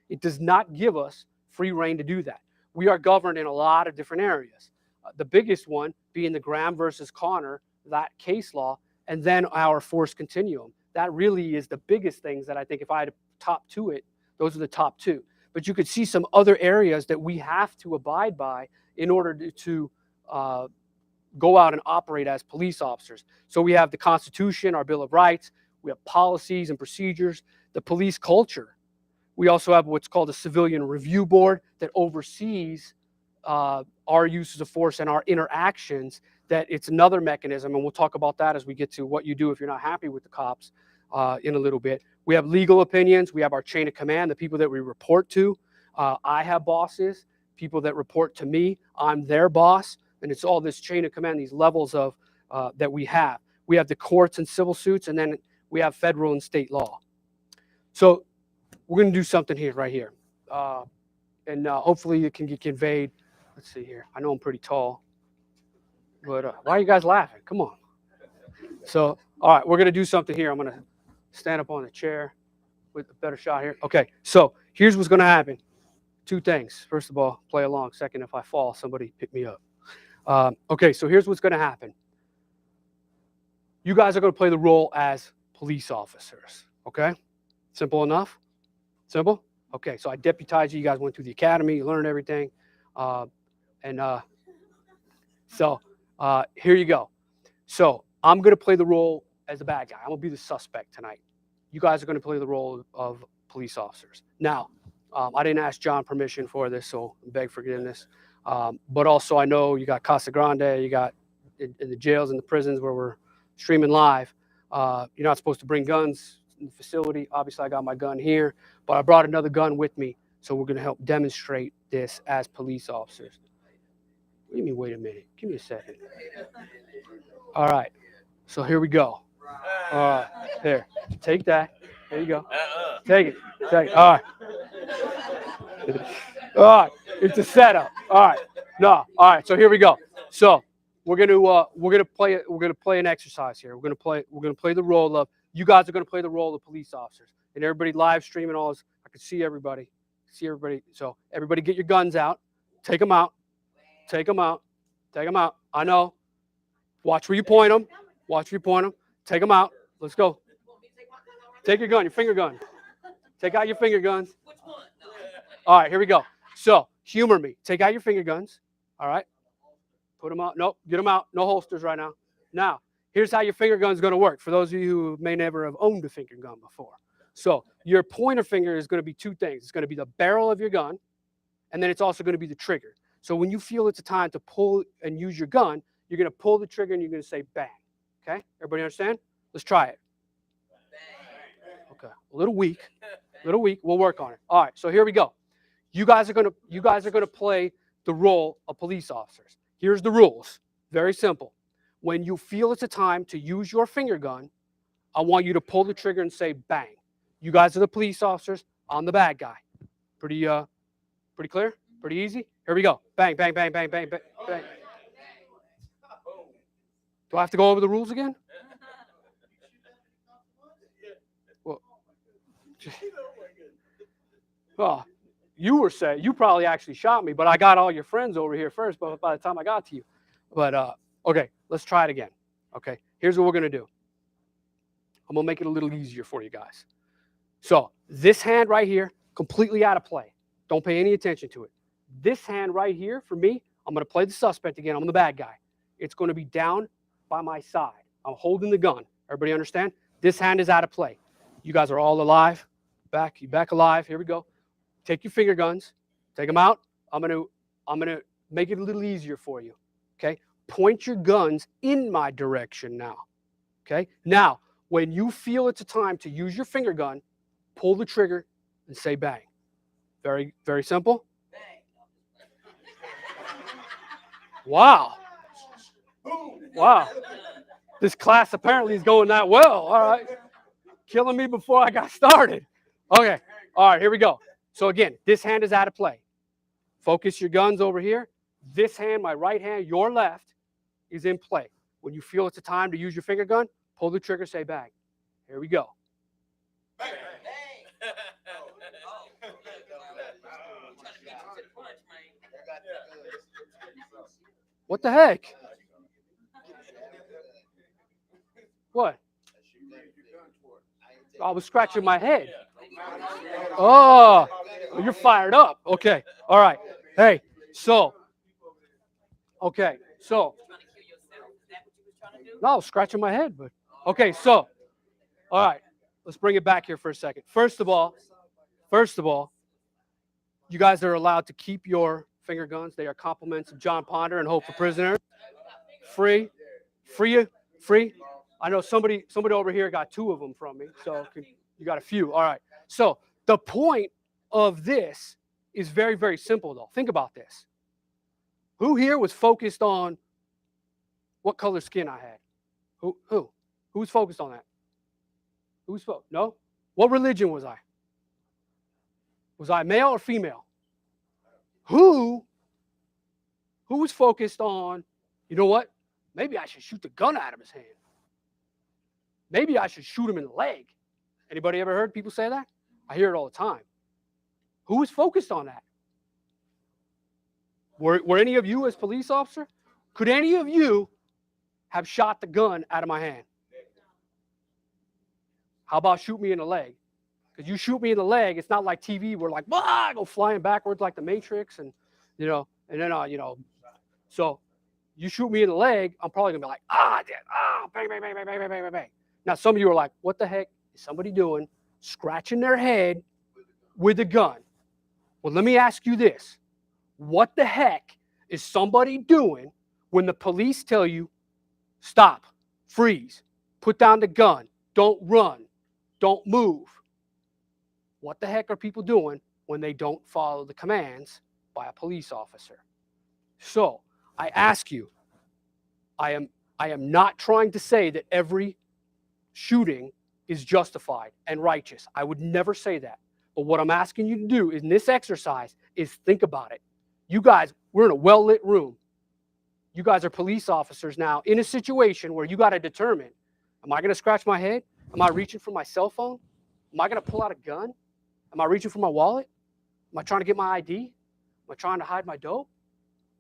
S6: It does not give us free reign to do that. We are governed in a lot of different areas. The biggest one being the Graham versus Connor, that case law, and then our force continuum. That really is the biggest things that I think if I had to top two it, those are the top two. But you could see some other areas that we have to abide by in order to go out and operate as police officers. So we have the Constitution, our Bill of Rights, we have policies and procedures, the police culture. We also have what's called a Civilian Review Board that oversees our uses of force and our interactions. That it's another mechanism, and we'll talk about that as we get to what you do if you're not happy with the cops in a little bit. We have legal opinions. We have our chain of command, the people that we report to. I have bosses, people that report to me. I'm their boss, and it's all this chain of command, these levels of that we have. We have the courts and civil suits, and then we have federal and state law. So we're going to do something here, right here, and hopefully it can get conveyed. Let's see here. I know I'm pretty tall. But why are you guys laughing? Come on. So, all right, we're going to do something here. I'm going to stand up on the chair with a better shot here. Okay, so here's what's going to happen. Two things. First of all, play along. Second, if I fall, somebody pick me up. Okay, so here's what's going to happen. You guys are going to play the role as police officers, okay? Simple enough? Simple? Okay, so I deputize you. You guys went through the academy. You learned everything. So here you go. So I'm going to play the role as the bad guy. I'm going to be the suspect tonight. You guys are going to play the role of police officers. Now, I didn't ask Jon permission for this, so I beg forgiveness. But also I know you got Casa Grande, you got in the jails and the prisons where we're streaming live. You're not supposed to bring guns in the facility. Obviously, I got my gun here, but I brought another gun with me. So we're going to help demonstrate this as police officers. What do you mean, wait a minute? Give me a second. All right. So here we go. All right. There. Take that. There you go. Take it. Take it. All right. All right. It's a setup. All right. No. All right. So here we go. So we're gonna play an exercise here. We're gonna play the role of, you guys are gonna play the role of police officers. And everybody live streaming all this. I can see everybody. So everybody get your guns out. Take them out. Take them out. Take them out. I know. Watch where you point them. Watch where you point them. Take them out. Let's go. Take your gun, your finger gun. Take out your finger guns. All right, here we go. So humor me. Take out your finger guns. All right. Put them out. Nope. Get them out. No holsters right now. Now, here's how your finger gun is going to work. For those of you who may never have owned a finger gun before. So your pointer finger is going to be two things. It's going to be the barrel of your gun, and then it's also going to be the trigger. So when you feel it's a time to pull and use your gun, you're going to pull the trigger and you're going to say bang. Okay? Everybody understand? Let's try it. Okay. A little weak. A little weak. We'll work on it. All right. So here we go. You guys are going to play the role of police officers. Here's the rules. Very simple. When you feel it's a time to use your finger gun, I want you to pull the trigger and say bang. You guys are the police officers. I'm the bad guy. Pretty clear? Pretty easy? Here we go. Bang, bang, bang, bang, bang, bang, bang. Do I have to go over the rules again? Well, you probably actually shot me, but I got all your friends over here first by the time I got to you. But, okay, let's try it again. Okay, here's what we're going to do. I'm going to make it a little easier for you guys. So this hand right here, completely out of play. Don't pay any attention to it. This hand right here, for me, I'm going to play the suspect again. I'm the bad guy. It's going to be down by my side. I'm holding the gun. Everybody understand? This hand is out of play. You guys are all alive. You back alive. Here we go. Take your finger guns. Take them out. I'm gonna make it a little easier for you. Okay? Point your guns in my direction now. Okay? Now, when you feel it's a time to use your finger gun, pull the trigger and say bang. Very, very simple. Wow. Wow. This class apparently is going that well. All right. Killing me before I got started. Okay. All right, here we go. So again, this hand is out of play. Focus your guns over here. This hand, my right hand, your left, is in play. When you feel it's a time to use your finger gun, pull the trigger, say bang. Here we go. Bang. What the heck? What? I was scratching my head. Oh, you're fired up. Okay. All right. Hey, so. Okay, so. No, I was scratching my head, but. Okay, so. All right. Let's bring it back here for a second. First of all, you guys are allowed to keep your finger guns. They are compliments of Jon Ponder and Hope for Prisoners. Free. I know somebody over here got 2 of them from me, so you got a few. All right. So the point of this is very, very simple, though. Think about this. Who here was focused on what color skin I had? Who? Who was focused on that? Who was focused? No? What religion was I? Was I male or female? Who was focused on, you know what? Maybe I should shoot the gun out of his hand. Maybe I should shoot him in the leg. Anybody ever heard people say that? I hear it all the time. Who was focused on that? Were any of you as police officer? Could any of you have shot the gun out of my hand? How about shoot me in the leg? Because you shoot me in the leg, it's not like TV where like, I go flying backwards like the Matrix and, and then, so you shoot me in the leg, I'm probably going to be like, bang, bang, bang, bang, bang, bang, bang, bang. Now, some of you are like, what the heck is somebody doing scratching their head with a gun? Well, let me ask you this. What the heck is somebody doing when the police tell you, stop, freeze, put down the gun, don't run, don't move? What the heck are people doing when they don't follow the commands by a police officer? So I ask you, I am not trying to say that every shooting is justified and righteous. I would never say that. But what I'm asking you to do in this exercise is think about it. You guys, we're in a well-lit room. You guys are police officers now in a situation where you got to determine, am I going to scratch my head? Am I reaching for my cell phone? Am I going to pull out a gun? Am I reaching for my wallet? Am I trying to get my ID? Am I trying to hide my dope?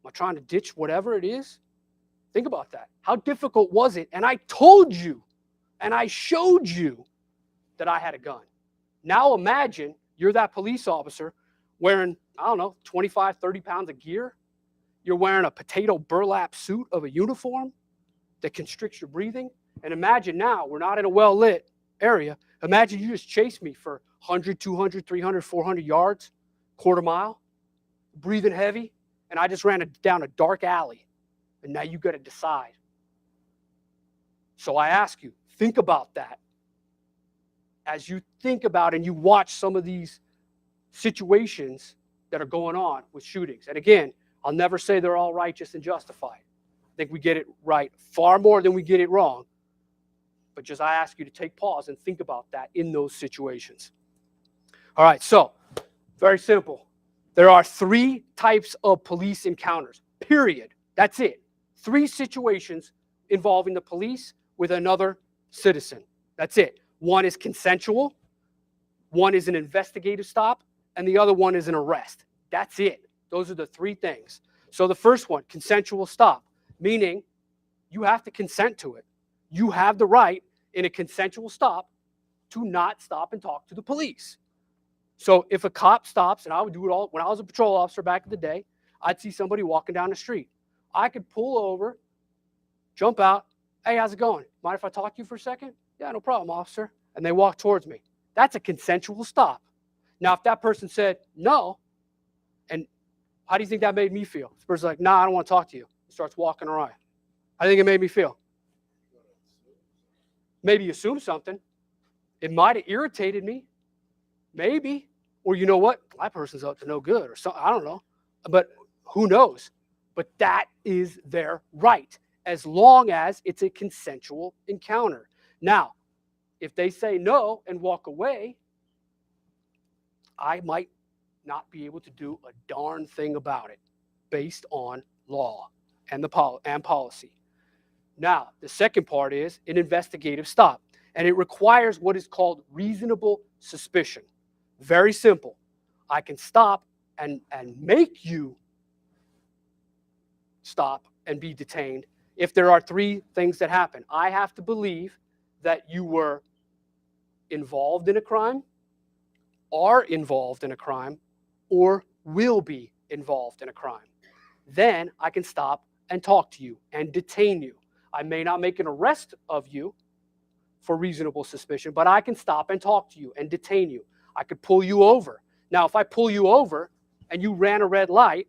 S6: Am I trying to ditch whatever it is? Think about that. How difficult was it? And I told you, and I showed you that I had a gun. Now imagine you're that police officer wearing, I don't know, 25, 30 pounds of gear. You're wearing a potato burlap suit of a uniform that constricts your breathing. And imagine now, we're not in a well-lit area. Imagine you just chase me for 100, 200, 300, 400 yards, quarter mile, breathing heavy, and I just ran down a dark alley. And now you got to decide. So I ask you, think about that. As you think about and you watch some of these situations that are going on with shootings. And again, I'll never say they're all righteous and justified. I think we get it right far more than we get it wrong. But just I ask you to take pause and think about that in those situations. All right, so very simple. There are 3 types of police encounters, period. That's it. 3 situations involving the police with another citizen. That's it. One is consensual, one is an investigative stop, and the other one is an arrest. That's it. Those are the 3 things. So the first one, consensual stop, meaning you have to consent to it. You have the right in a consensual stop to not stop and talk to the police. So if a cop stops, and I would do it all when I was a patrol officer back in the day, I'd see somebody walking down the street. I could pull over, jump out. Hey, how's it going? Mind if I talk to you for a second? Yeah, no problem, officer. And they walk towards me. That's a consensual stop. Now, if that person said no, and how do you think that made me feel? This person's like, nah, I don't want to talk to you. He starts walking around. How do you think it made me feel? Maybe assume something. It might have irritated me. Maybe. Or you know what? That person's up to no good or something. I don't know. But who knows? But that is their right, as long as it's a consensual encounter. Now, if they say no and walk away, I might not be able to do a darn thing about it based on law and policy. Now, the second part is an investigative stop, and it requires what is called reasonable suspicion. Very simple. I can stop and make you stop and be detained if there are 3 things that happen. I have to believe that you were involved in a crime, are involved in a crime, or will be involved in a crime. Then I can stop and talk to you and detain you. I may not make an arrest of you for reasonable suspicion, but I can stop and talk to you and detain you. I could pull you over. Now, if I pull you over and you ran a red light,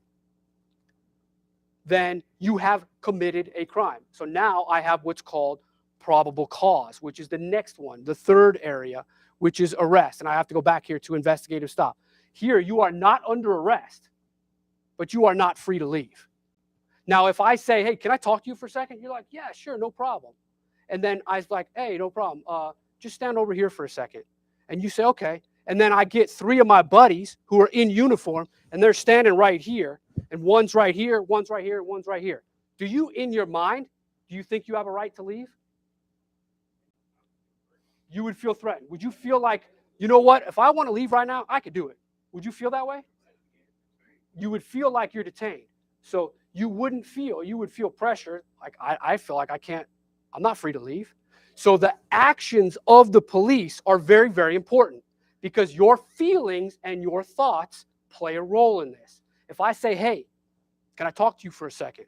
S6: then you have committed a crime. So now I have what's called probable cause, which is the next one, the third area, which is arrest. And I have to go back here to investigative stop. Here, you are not under arrest, but you are not free to leave. Now, if I say, hey, can I talk to you for a second? You're like, yeah, sure, no problem. And then I was like, hey, no problem. Just stand over here for a second. And you say, okay. And then I get 3 of my buddies who are in uniform, and they're standing right here. And one's right here, one's right here, and one's right here. Do you, in your mind, do you think you have a right to leave? You would feel threatened. Would you feel like, you know what, if I want to leave right now, I could do it. Would you feel that way? You would feel like you're detained. So you would feel pressure. Like I feel like I'm not free to leave. So the actions of the police are very, very important because your feelings and your thoughts play a role in this. If I say, hey, can I talk to you for a second?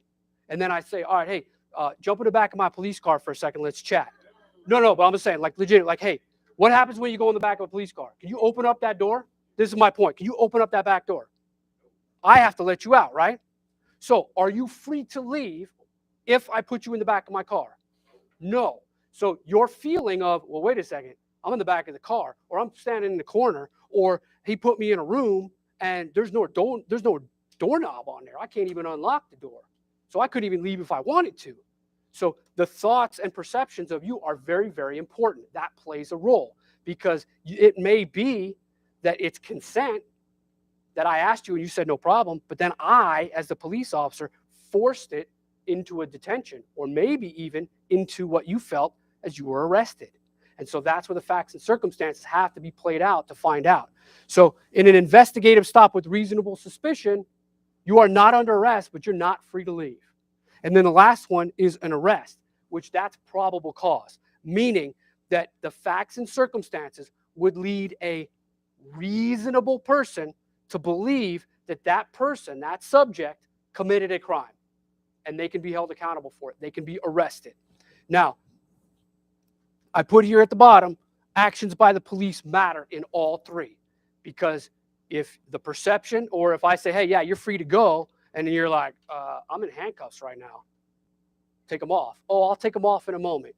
S6: And then I say, all right, hey, jump in the back of my police car for a second. Let's chat. No, but I'm just saying, like legit, like, hey, what happens when you go in the back of a police car? Can you open up that door? This is my point. Can you open up that back door? I have to let you out, right? So are you free to leave if I put you in the back of my car? No. So your feeling of, well, wait a second, I'm in the back of the car, or I'm standing in the corner, or he put me in a room and there's no doorknob on there. I can't even unlock the door. So I couldn't even leave if I wanted to. So the thoughts and perceptions of you are very, very important. That plays a role because it may be that it's consent that I asked you and you said no problem, but then I, as the police officer, forced it into a detention or maybe even into what you felt as you were arrested. And so that's where the facts and circumstances have to be played out to find out. So in an investigative stop with reasonable suspicion, you are not under arrest, but you're not free to leave. And then the last one is an arrest, which that's probable cause, meaning that the facts and circumstances would lead a reasonable person to believe that that person, that subject, committed a crime, and they can be held accountable for it. They can be arrested. Now, I put here at the bottom, actions by the police matter in all three, because if the perception, or if I say, hey, yeah, you're free to go, and then you're like, I'm in handcuffs right now, take them off. Oh, I'll take them off in a moment.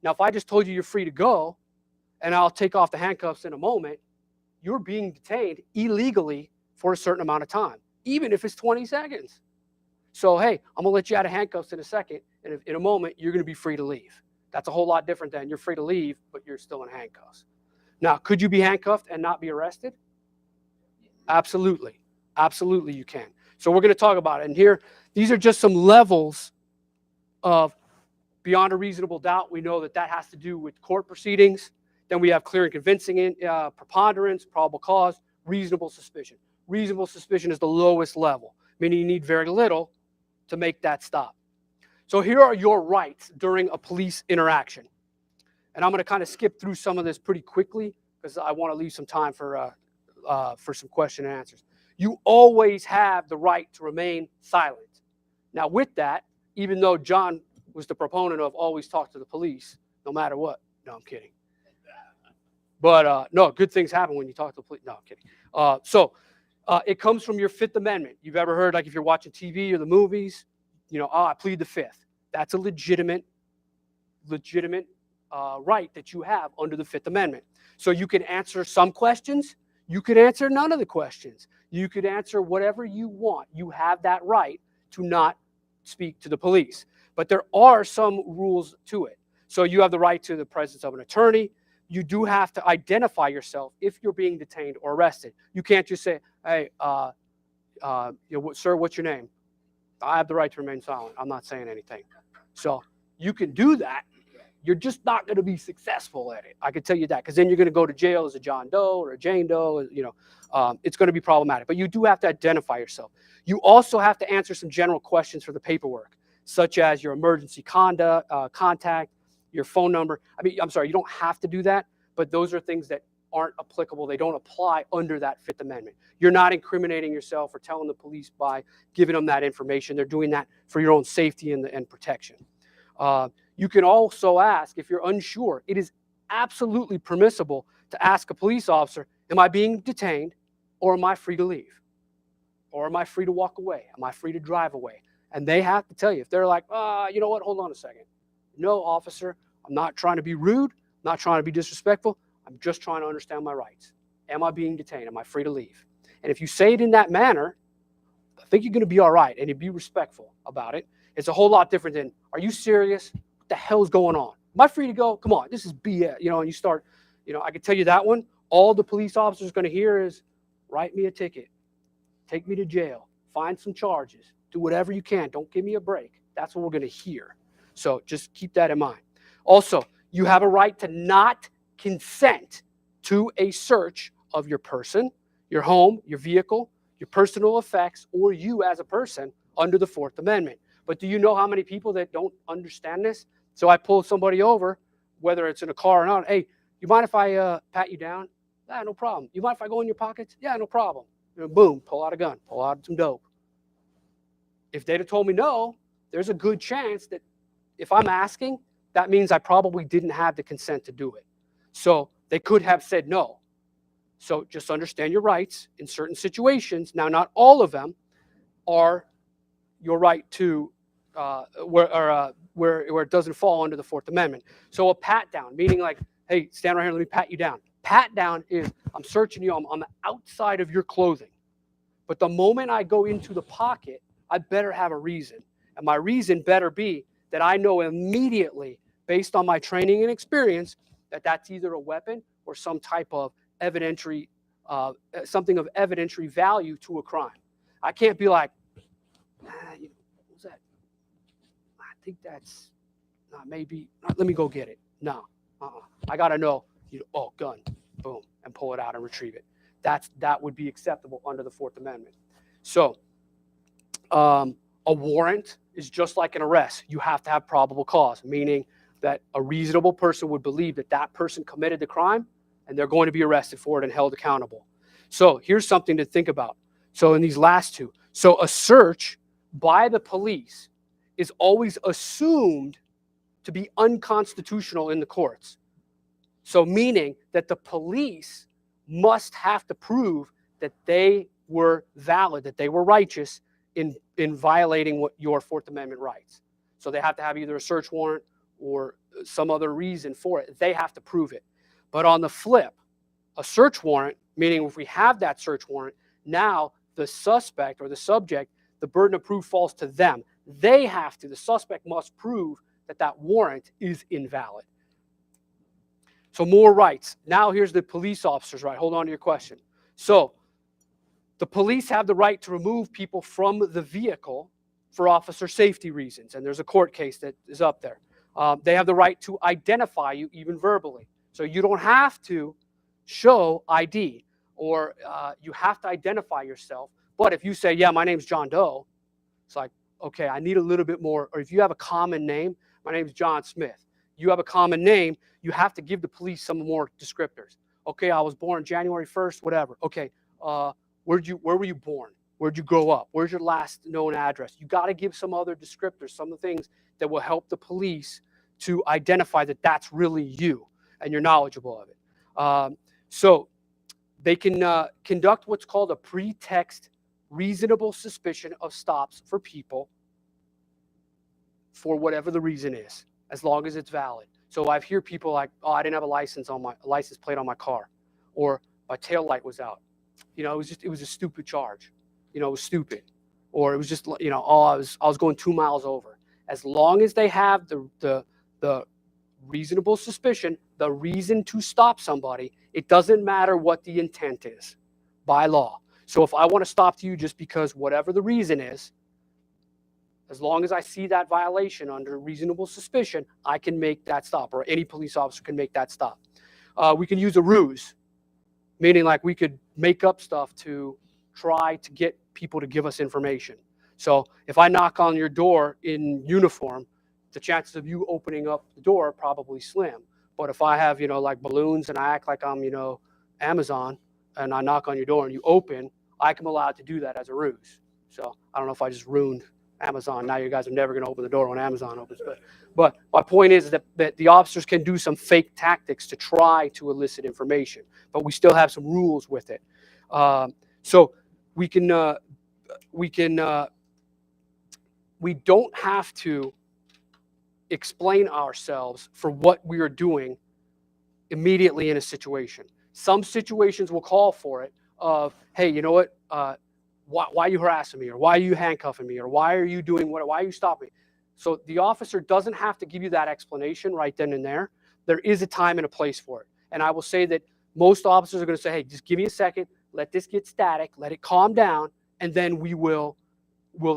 S6: Now, if I just told you you're free to go, and I'll take off the handcuffs in a moment, you're being detained illegally for a certain amount of time, even if it's 20 seconds. So, hey, I'm going to let you out of handcuffs in a second, and in a moment, you're going to be free to leave. That's a whole lot different than you're free to leave, but you're still in handcuffs. Now, could you be handcuffed and not be arrested? Absolutely. Absolutely, you can. So we're going to talk about it. And here, these are just some levels of beyond a reasonable doubt. We know that that has to do with court proceedings. Then we have clear and convincing preponderance, probable cause, reasonable suspicion. Reasonable suspicion is the lowest level, meaning you need very little to make that stop. So here are your rights during a police interaction. And I'm going to kind of skip through some of this pretty quickly because I want to leave some time for some question and answers. You always have the right to remain silent. Now, with that, even though John was the proponent of always talk to the police, no matter what. No, I'm kidding. But no, good things happen when you talk to the police. No, I'm kidding. It comes from your Fifth Amendment. You've ever heard, like if you're watching TV or the movies, you know, I plead the Fifth. That's a legitimate right that you have under the Fifth Amendment. So you can answer some questions. You could answer none of the questions. You could answer whatever you want. You have that right to not speak to the police. But there are some rules to it. So you have the right to the presence of an attorney. You do have to identify yourself if you're being detained or arrested. You can't just say, hey, sir, what's your name? I have the right to remain silent. I'm not saying anything. So you can do that. You're just not going to be successful at it. I can tell you that, because then you're going to go to jail as a John Doe or a Jane Doe. You know, it's going to be problematic. But you do have to identify yourself. You also have to answer some general questions for the paperwork, such as your emergency contact, your phone number. I mean, I'm sorry, you don't have to do that, but those are things that aren't applicable. They don't apply under that Fifth Amendment. You're not incriminating yourself or telling the police by giving them that information. They're doing that for your own safety and protection. You can also ask, if you're unsure, it is absolutely permissible to ask a police officer, am I being detained or am I free to leave? Or am I free to walk away? Am I free to drive away? And they have to tell you. If they're like, you know what, hold on a second. No, officer, I'm not trying to be rude. I'm not trying to be disrespectful. I'm just trying to understand my rights. Am I being detained? Am I free to leave? And if you say it in that manner, I think you're going to be all right, and you be respectful about it. It's a whole lot different than, are you serious? What the hell's going on? Am I free to go? Come on, this is BS. You know, and you start, you know, I can tell you that one. All the police officer is going to hear is, write me a ticket, take me to jail, find some charges, do whatever you can. Don't give me a break. That's what we're going to hear. So just keep that in mind. Also, you have a right to not consent to a search of your person, your home, your vehicle, your personal effects, or you as a person under the Fourth Amendment. But do you know how many people that don't understand this? So I pull somebody over, whether it's in a car or not. Hey, you mind if I pat you down? Yeah, no problem. You mind if I go in your pockets? Yeah, no problem. You know, boom, pull out a gun, pull out some dope. If they'd have told me no, there's a good chance that if I'm asking, that means I probably didn't have the consent to do it. So they could have said no. So just understand your rights in certain situations. Now, not all of them are your right to where it doesn't fall under the Fourth Amendment. So a pat down, meaning like, hey, stand right here, let me pat you down. Pat down is, I'm searching you, I'm on the outside of your clothing. But the moment I go into the pocket, I better have a reason. And my reason better be that I know immediately, based on my training and experience, that that's either a weapon or some type of evidentiary, something of evidentiary value to a crime. I can't be like, what's that? I think that's maybe, let me go get it. No, I got to know, oh, gun, boom, and pull it out and retrieve it. That would be acceptable under the Fourth Amendment. So a warrant is just like an arrest. You have to have probable cause, meaning that a reasonable person would believe that that person committed the crime and they're going to be arrested for it and held accountable. So here's something to think about. So in these last two, so a search by the police is always assumed to be unconstitutional in the courts. So meaning that the police must have to prove that they were valid, that they were righteous in violating what your Fourth Amendment rights. So they have to have either a search warrant or some other reason for it. They have to prove it. But on the flip, a search warrant, meaning if we have that search warrant, now the suspect or the subject, the burden of proof falls to them. They have to, the suspect must prove that that warrant is invalid. So more rights. Now here's the police officer's right. Hold on to your question. So the police have the right to remove people from the vehicle for officer safety reasons. And there's a court case that is up there. They have the right to identify you even verbally. So you don't have to show ID or you have to identify yourself. But if you say, yeah, my name's John Doe, it's like, okay, I need a little bit more. Or if you have a common name, my name's John Smith. You have a common name, you have to give the police some more descriptors. Okay, I was born January 1st, whatever. Okay, where were you born? Where'd you grow up? Where's your last known address? You got to give some other descriptors, some of the things that will help the police to identify that that's really you and you're knowledgeable of it. So they can conduct what's called a pretext reasonable suspicion of stops for people for whatever the reason is, as long as it's valid. So I've heard people like, oh, I didn't have a license plate on my car, or my tail light was out. You know, it was a stupid charge. You know, it was stupid, or it was just, you know, oh, I was going 2 miles over. As long as they have the reasonable suspicion, the reason to stop somebody, it doesn't matter what the intent is by law. So if I want to stop you just because whatever the reason is, as long as I see that violation under reasonable suspicion, I can make that stop, or any police officer can make that stop. We can use a ruse, meaning like we could make up stuff to try to get people to give us information. So if I knock on your door in uniform, the chances of you opening up the door are probably slim. But if I have, you know, like balloons and I act like I'm, you know, Amazon, and I knock on your door and you open, I am allowed to do that as a ruse. So I don't know if I just ruined Amazon. Now you guys are never going to open the door when Amazon opens. But my point is that the officers can do some fake tactics to try to elicit information, but we still have some rules with it. So we don't have to explain ourselves for what we are doing immediately in a situation. Some situations will call for it of, hey, you know what? Why are you harassing me? Or why are you handcuffing me? Or why are you doing what? Why are you stopping me? So the officer doesn't have to give you that explanation right then and there. There is a time and a place for it. And I will say that most officers are going to say, hey, just give me a second. Let this get static. Let it calm down. And then we'll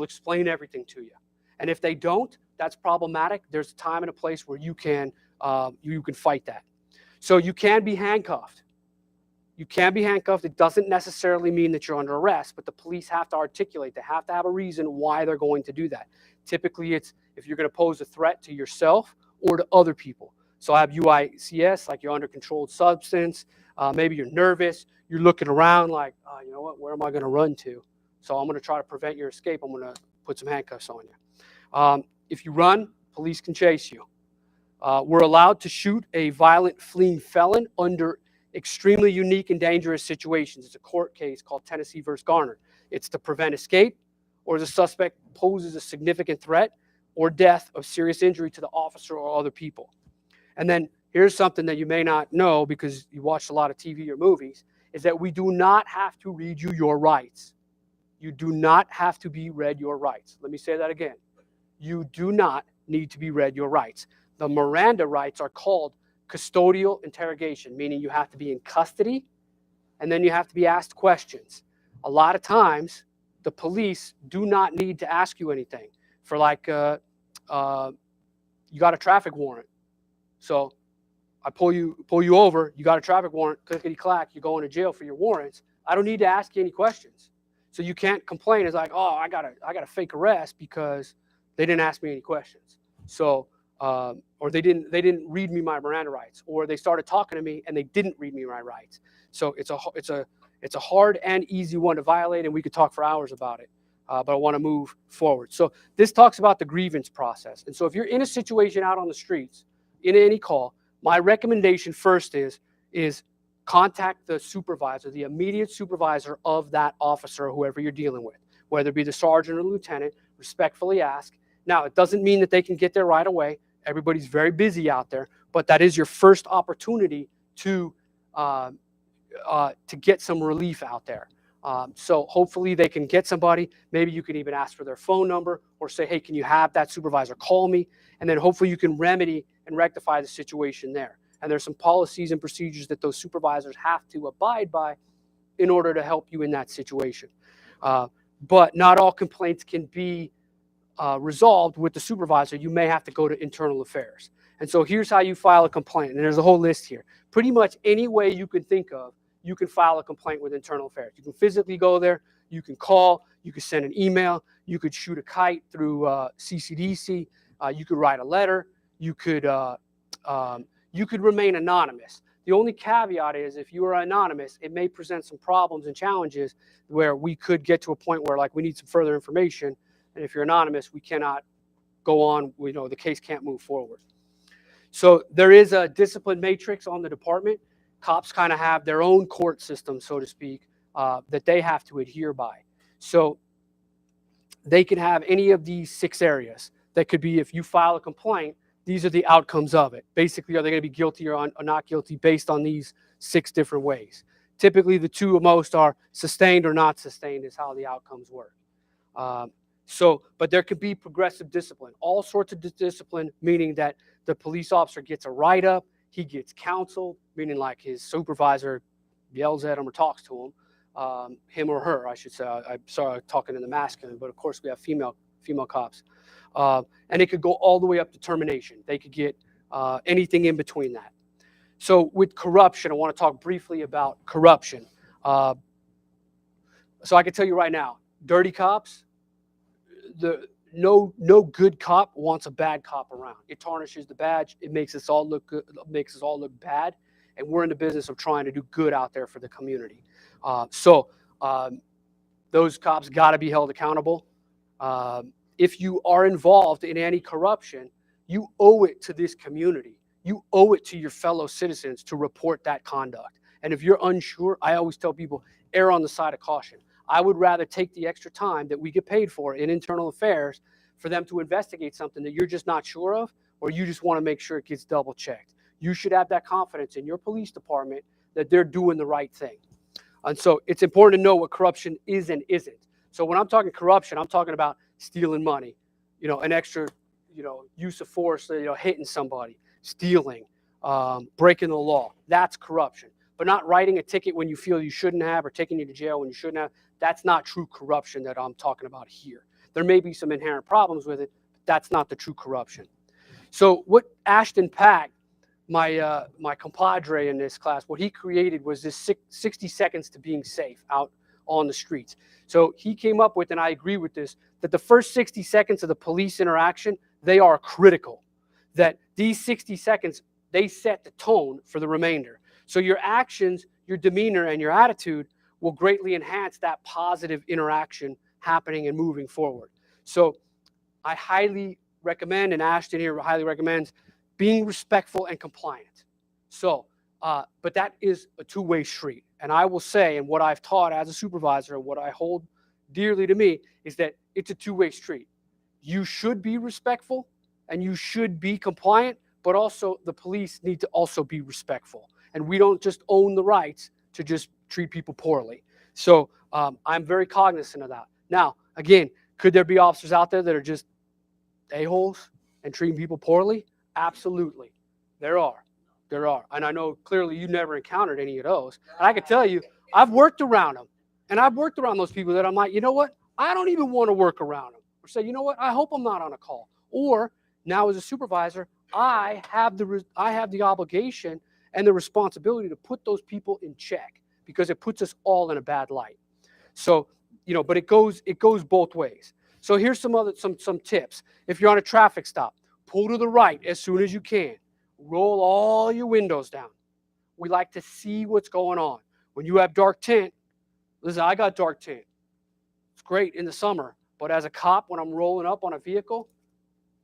S6: explain everything to you. And if they don't, that's problematic. There's a time and a place where you can fight that. So you can be handcuffed. You can be handcuffed. It doesn't necessarily mean that you're under arrest, but the police have to articulate. They have to have a reason why they're going to do that. Typically, it's if you're going to pose a threat to yourself or to other people. So I have UICS, like you're under controlled substance. Maybe you're nervous. You're looking around like, you know what, where am I going to run to? So I'm going to try to prevent your escape. I'm going to put some handcuffs on you. If you run, police can chase you. We're allowed to shoot a violent fleeing felon under extremely unique and dangerous situations. It's a court case called Tennessee versus Garner. It's to prevent escape, or the suspect poses a significant threat or death of serious injury to the officer or other people. And then here's something that you may not know because you watched a lot of TV or movies, is that we do not have to read you your rights. You do not have to be read your rights. Let me say that again. You do not need to be read your rights. The Miranda rights are called custodial interrogation, meaning you have to be in custody and then you have to be asked questions. A lot of times, the police do not need to ask you anything. For like, you got a traffic warrant. So I pull you over, you got a traffic warrant, clickety-clack, you're going to jail for your warrants. I don't need to ask you any questions. So you can't complain. It's like, oh, I got a fake arrest because they didn't ask me any questions. So, or they didn't read me my Miranda rights, or they started talking to me and they didn't read me my rights. So it's It's a hard and easy one to violate, and we could talk for hours about it. But I want to move forward. So this talks about the grievance process. And so if you're in a situation out on the streets, in any call, my recommendation first is contact the supervisor, the immediate supervisor of that officer or whoever you're dealing with, whether it be the sergeant or lieutenant. Respectfully ask. Now, it doesn't mean that they can get there right away. Everybody's very busy out there, but that is your first opportunity to get some relief out there. So hopefully they can get somebody. Maybe you can even ask for their phone number or say, hey, can you have that supervisor call me? And then hopefully you can remedy and rectify the situation there. And there's some policies and procedures that those supervisors have to abide by in order to help you in that situation. But not all complaints can be resolved with the supervisor. You may have to go to internal affairs. And so here's how you file a complaint. And there's a whole list here. Pretty much any way you can think of, you can file a complaint with internal affairs. You can physically go there. You can call. You can send an email. You could shoot a kite through CCDC. You could write a letter. You could remain anonymous. The only caveat is if you are anonymous, it may present some problems and challenges where we could get to a point where like we need some further information. And if you're anonymous, we cannot go on. We know the case can't move forward. So there is a discipline matrix on the department. Cops kind of have their own court system, so to speak, that they have to adhere by. So they can have any of these 6 areas. That could be if you file a complaint, these are the outcomes of it. Basically, are they going to be guilty or not guilty based on these 6 different ways? Typically, the 2 most are sustained or not sustained is how the outcomes work. But there could be progressive discipline, all sorts of discipline, meaning that the police officer gets a write-up, he gets counseled, meaning like his supervisor yells at him or talks to him or her, I should say. I'm sorry, I'm talking in the masculine, but of course we have female cops. And it could go all the way up to termination. They could get anything in between that. So with corruption, I want to talk briefly about corruption. So I can tell you right now, dirty cops, no good cop wants a bad cop around. It tarnishes the badge. It makes us all look good. Makes us all look bad. And we're in the business of trying to do good out there for the community. Those cops got to be held accountable. If you are involved in any corruption, you owe it to this community. You owe it to your fellow citizens to report that conduct. And if you're unsure, I always tell people, err on the side of caution. I would rather take the extra time that we get paid for in internal affairs for them to investigate something that you're just not sure of, or you just want to make sure it gets double checked. You should have that confidence in your police department that they're doing the right thing. And so it's important to know what corruption is and isn't. So when I'm talking corruption, I'm talking about stealing money, an extra, use of force, hitting somebody, stealing, breaking the law. That's corruption. But not writing a ticket when you feel you shouldn't have or taking you to jail when you shouldn't have. That's not true corruption that I'm talking about here. There may be some inherent problems with it, but that's not the true corruption. So what Ashton Pack, my compadre in this class, what he created was this 60 seconds to being safe out on the streets. So he came up with, and I agree with this, that the first 60 seconds of the police interaction, they are critical. That these 60 seconds, they set the tone for the remainder. So your actions, your demeanor, and your attitude will greatly enhance that positive interaction happening and moving forward. So I highly recommend, and Ashton here highly recommends, being respectful and compliant. So, but that is a two-way street. And I will say, and what I've taught as a supervisor, and what I hold dearly to me, is that it's a two-way street. You should be respectful and you should be compliant, but also the police need to also be respectful. And we don't just own the rights to just treat people poorly. So I'm very cognizant of that. Now, again, could there be officers out there that are just a-holes and treating people poorly? Absolutely. There are. And I know clearly you never encountered any of those. And I can tell you, I've worked around them. And I've worked around those people that I'm like, you know what? I don't even want to work around them. Or say, you know what? I hope I'm not on a call. Or now as a supervisor, I have the obligation and the responsibility to put those people in check because it puts us all in a bad light. So, but it goes both ways. So here's some tips. If you're on a traffic stop, pull to the right as soon as you can. Roll all your windows down. We like to see what's going on. When you have dark tint, Listen, I got dark tint. It's great in the summer, but as a cop, when I'm rolling up on a vehicle,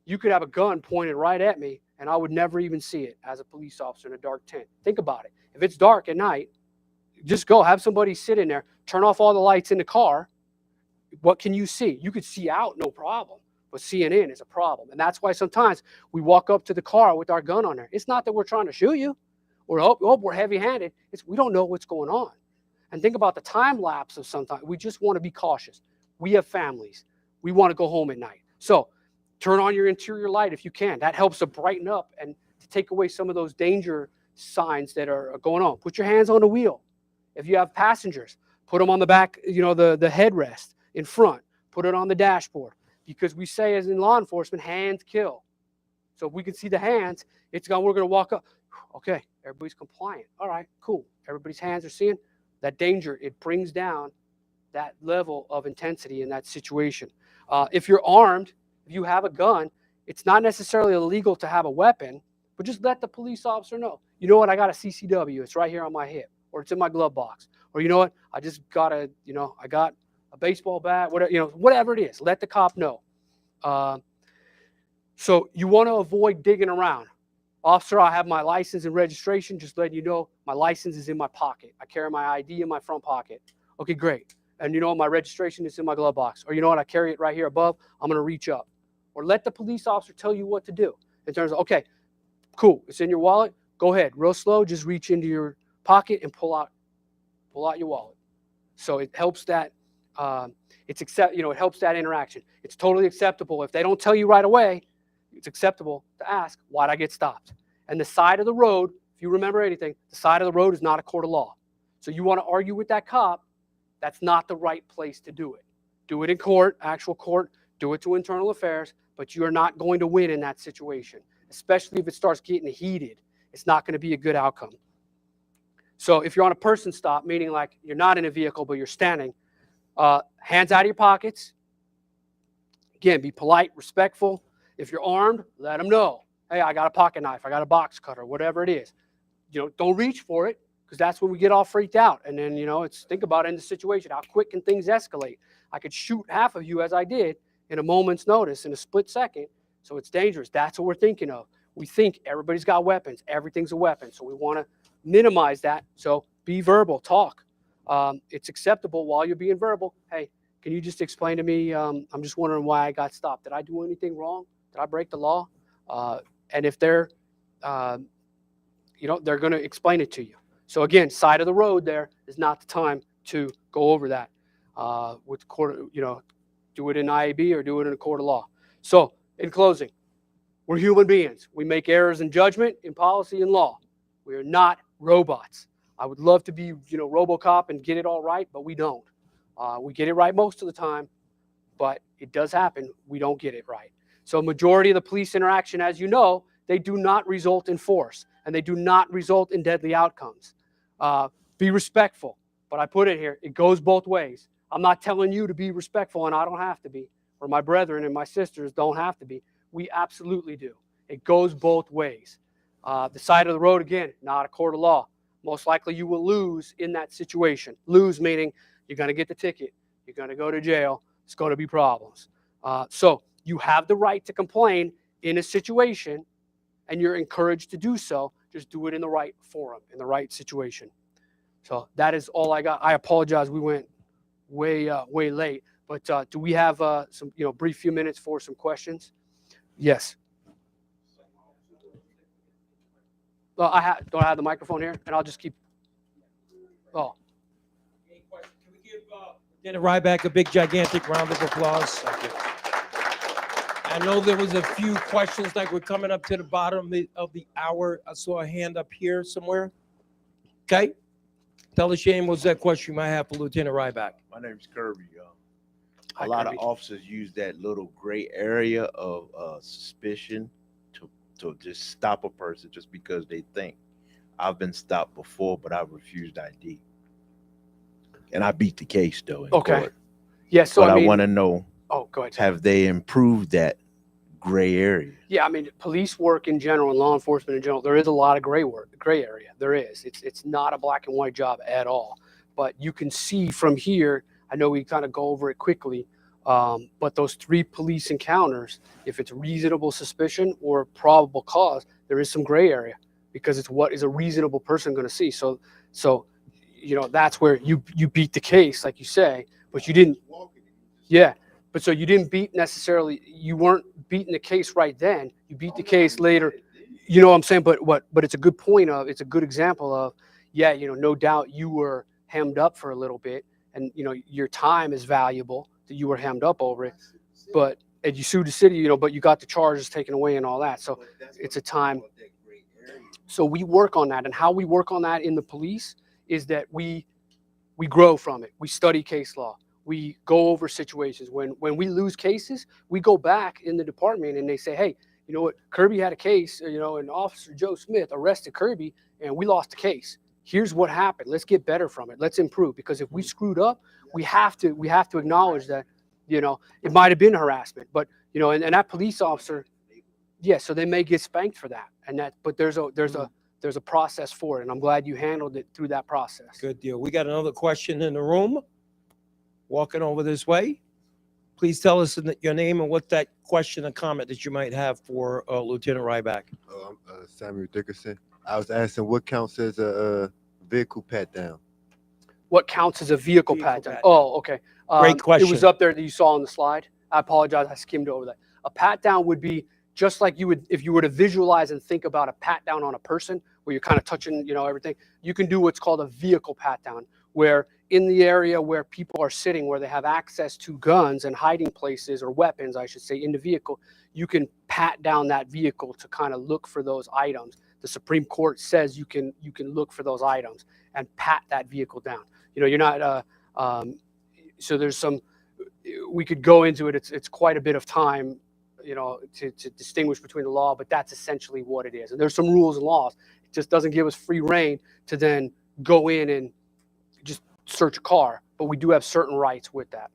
S6: you could have a gun pointed right at me, and I would never even see it as a police officer in a dark tint. Think about it. If it's dark at night, just go have somebody sit in there, turn off all the lights in the car. What can you see? You could see out, no problem. But seeing in is a problem. And that's why sometimes we walk up to the car with our gun on there. It's not that we're trying to shoot you or we're heavy-handed. It's we don't know what's going on. And think about the time lapse of sometimes. We just want to be cautious. We have families. We want to go home at night. So turn on your interior light if you can. That helps to brighten up and to take away some of those danger signs that are going on. Put your hands on the wheel. If you have passengers, put them on the back, the headrest in front. Put it on the dashboard. Because we say, as in law enforcement, hands kill. So if we can see the hands, we're going to walk up. Okay, everybody's compliant. All right, cool. Everybody's hands are seeing that danger. It brings down that level of intensity in that situation. If you're armed, if you have a gun, it's not necessarily illegal to have a weapon, but just let the police officer know. You know what? I got a CCW. It's right here on my hip, or it's in my glove box. Or you know what? I just got I got a baseball bat, whatever it is, let the cop know. So you want to avoid digging around. Officer, I have my license and registration, just letting you know my license is in my pocket. I carry my ID in my front pocket. Okay, great. And my registration is in my glove box. Or you know what, I carry it right here above, I'm going to reach up. Or let the police officer tell you what to do. In terms of, okay, cool, it's in your wallet, go ahead, real slow, just reach into your pocket and pull out your wallet. So it helps that it helps that interaction. It's totally acceptable. If they don't tell you right away, it's acceptable to ask, why'd I get stopped? And the side of the road, if you remember anything, the side of the road is not a court of law. So you want to argue with that cop, that's not the right place to do it. Do it in court, actual court, do it to internal affairs, but you're not going to win in that situation, especially if it starts getting heated. It's not going to be a good outcome. So if you're on a person stop, meaning like you're not in a vehicle, but you're standing, hands out of your pockets. Again, be polite, respectful. If you're armed, let them know. Hey, I got a pocket knife. I got a box cutter, whatever it is. Don't reach for it, because that's when we get all freaked out. And then, think about it in the situation. How quick can things escalate? I could shoot half of you, as I did, in a moment's notice, in a split second. So it's dangerous. That's what we're thinking of. We think everybody's got weapons. Everything's a weapon. So we want to minimize that. So be verbal, talk. It's acceptable while you're being verbal. Hey, can you just explain to me? I'm just wondering why I got stopped. Did I do anything wrong? Did I break the law? And if they're going to explain it to you. So again, side of the road there is not the time to go over that with court. Do it in IAB or do it in a court of law. So in closing, we're human beings. We make errors in judgment, in policy, and law. We are not robots. I would love to be, RoboCop and get it all right, but we don't. We get it right most of the time, but it does happen. We don't get it right. So majority of the police interaction, as you know, they do not result in force, and they do not result in deadly outcomes. Be respectful, but I put it here. It goes both ways. I'm not telling you to be respectful, and I don't have to be, or my brethren and my sisters don't have to be. We absolutely do. It goes both ways. The side of the road, again, not a court of law. Most likely you will lose in that situation. Lose meaning you're going to get the ticket. You're going to go to jail. It's going to be problems. So you have the right to complain in a situation, and you're encouraged to do so. Just do it in the right forum, in the right situation. So that is all I got. I apologize. We went way late. But do we have some brief few minutes for some questions? Yes. Well, don't I have the microphone here, and I'll just keep. Oh.
S1: Any questions? Can we give Lieutenant Riback a big, gigantic round of applause? Thank you. I know there was a few questions, like we're coming up to the bottom of the hour. I saw a hand up here somewhere. Okay. Tell us, Shane, what's that question you might have for Lieutenant Riback?
S7: My name's Kirby.
S6: Hi,
S7: A lot
S6: Kirby.
S7: of officers use that little gray area of suspicion to just stop a person just because they think. I've been stopped before, but I've refused ID. And I beat the case, though, in
S6: Okay.
S7: court.
S6: Yes. So
S7: But I
S6: I
S7: want to know,
S6: Oh, go ahead.
S7: have they improved that gray area?
S6: Yeah, I mean, police work in general and law enforcement in general, there is a lot of gray area. There is. It's not a black and white job at all. but you can see from here, I know we kind of go over it quickly, but those 3 police encounters, if it's reasonable suspicion or probable cause, there is some gray area because it's what is a reasonable person going to see. So, you know, that's where you beat the case, like you say, but you didn't. Yeah. But so you didn't beat necessarily, you weren't beating the case right then. You beat the case later. You know what I'm saying? But it's a good point of, it's a good example of, yeah, you know, no doubt you were hemmed up for a little bit, and, you know, your time is valuable that you were hemmed up over it, and you sued the city, you know, but you got the charges taken away and all that. So it's a time. So we work on that, and how we work on that in the police is that we grow from it. We study case law. We go over situations. When we lose cases, we go back in the department and they say, hey, you know what, Kirby had a case, you know, and Officer Joe Smith arrested Kirby and we lost the case. Here's what happened. Let's get better from it. Let's improve. Because if we screwed up, we have to acknowledge that, you know, it might have been harassment, but, you know, and that police officer, yeah, so they may get spanked for that. And that, but there's a process for it. And I'm glad you handled it through that process.
S1: Good deal. We got another question in the room. Walking over this way. Please tell us your name and what that question or comment that you might have for Lieutenant Riback.
S8: I'm Samuel Dickerson. I was asking what counts as a vehicle pat down.
S6: What counts as a vehicle pat down? Oh, okay.
S1: Great question.
S6: It was up there that you saw on the slide. I apologize. I skimmed over that. A pat down would be just like you would, if you were to visualize and think about a pat down on a person where you're kind of touching, you know, everything. You can do what's called a vehicle pat down, where in the area where people are sitting, where they have access to guns and hiding places, or weapons, I should say, in the vehicle, you can pat down that vehicle to kind of look for those items. The Supreme Court says you can look for those items and pat that vehicle down. You know, you're not, so there's some, we could go into it. It's quite a bit of time, you know, to distinguish between the law, but that's essentially what it is. And there's some rules and laws. It just doesn't give us free reign to then go in and just search a car, but we do have certain rights with that.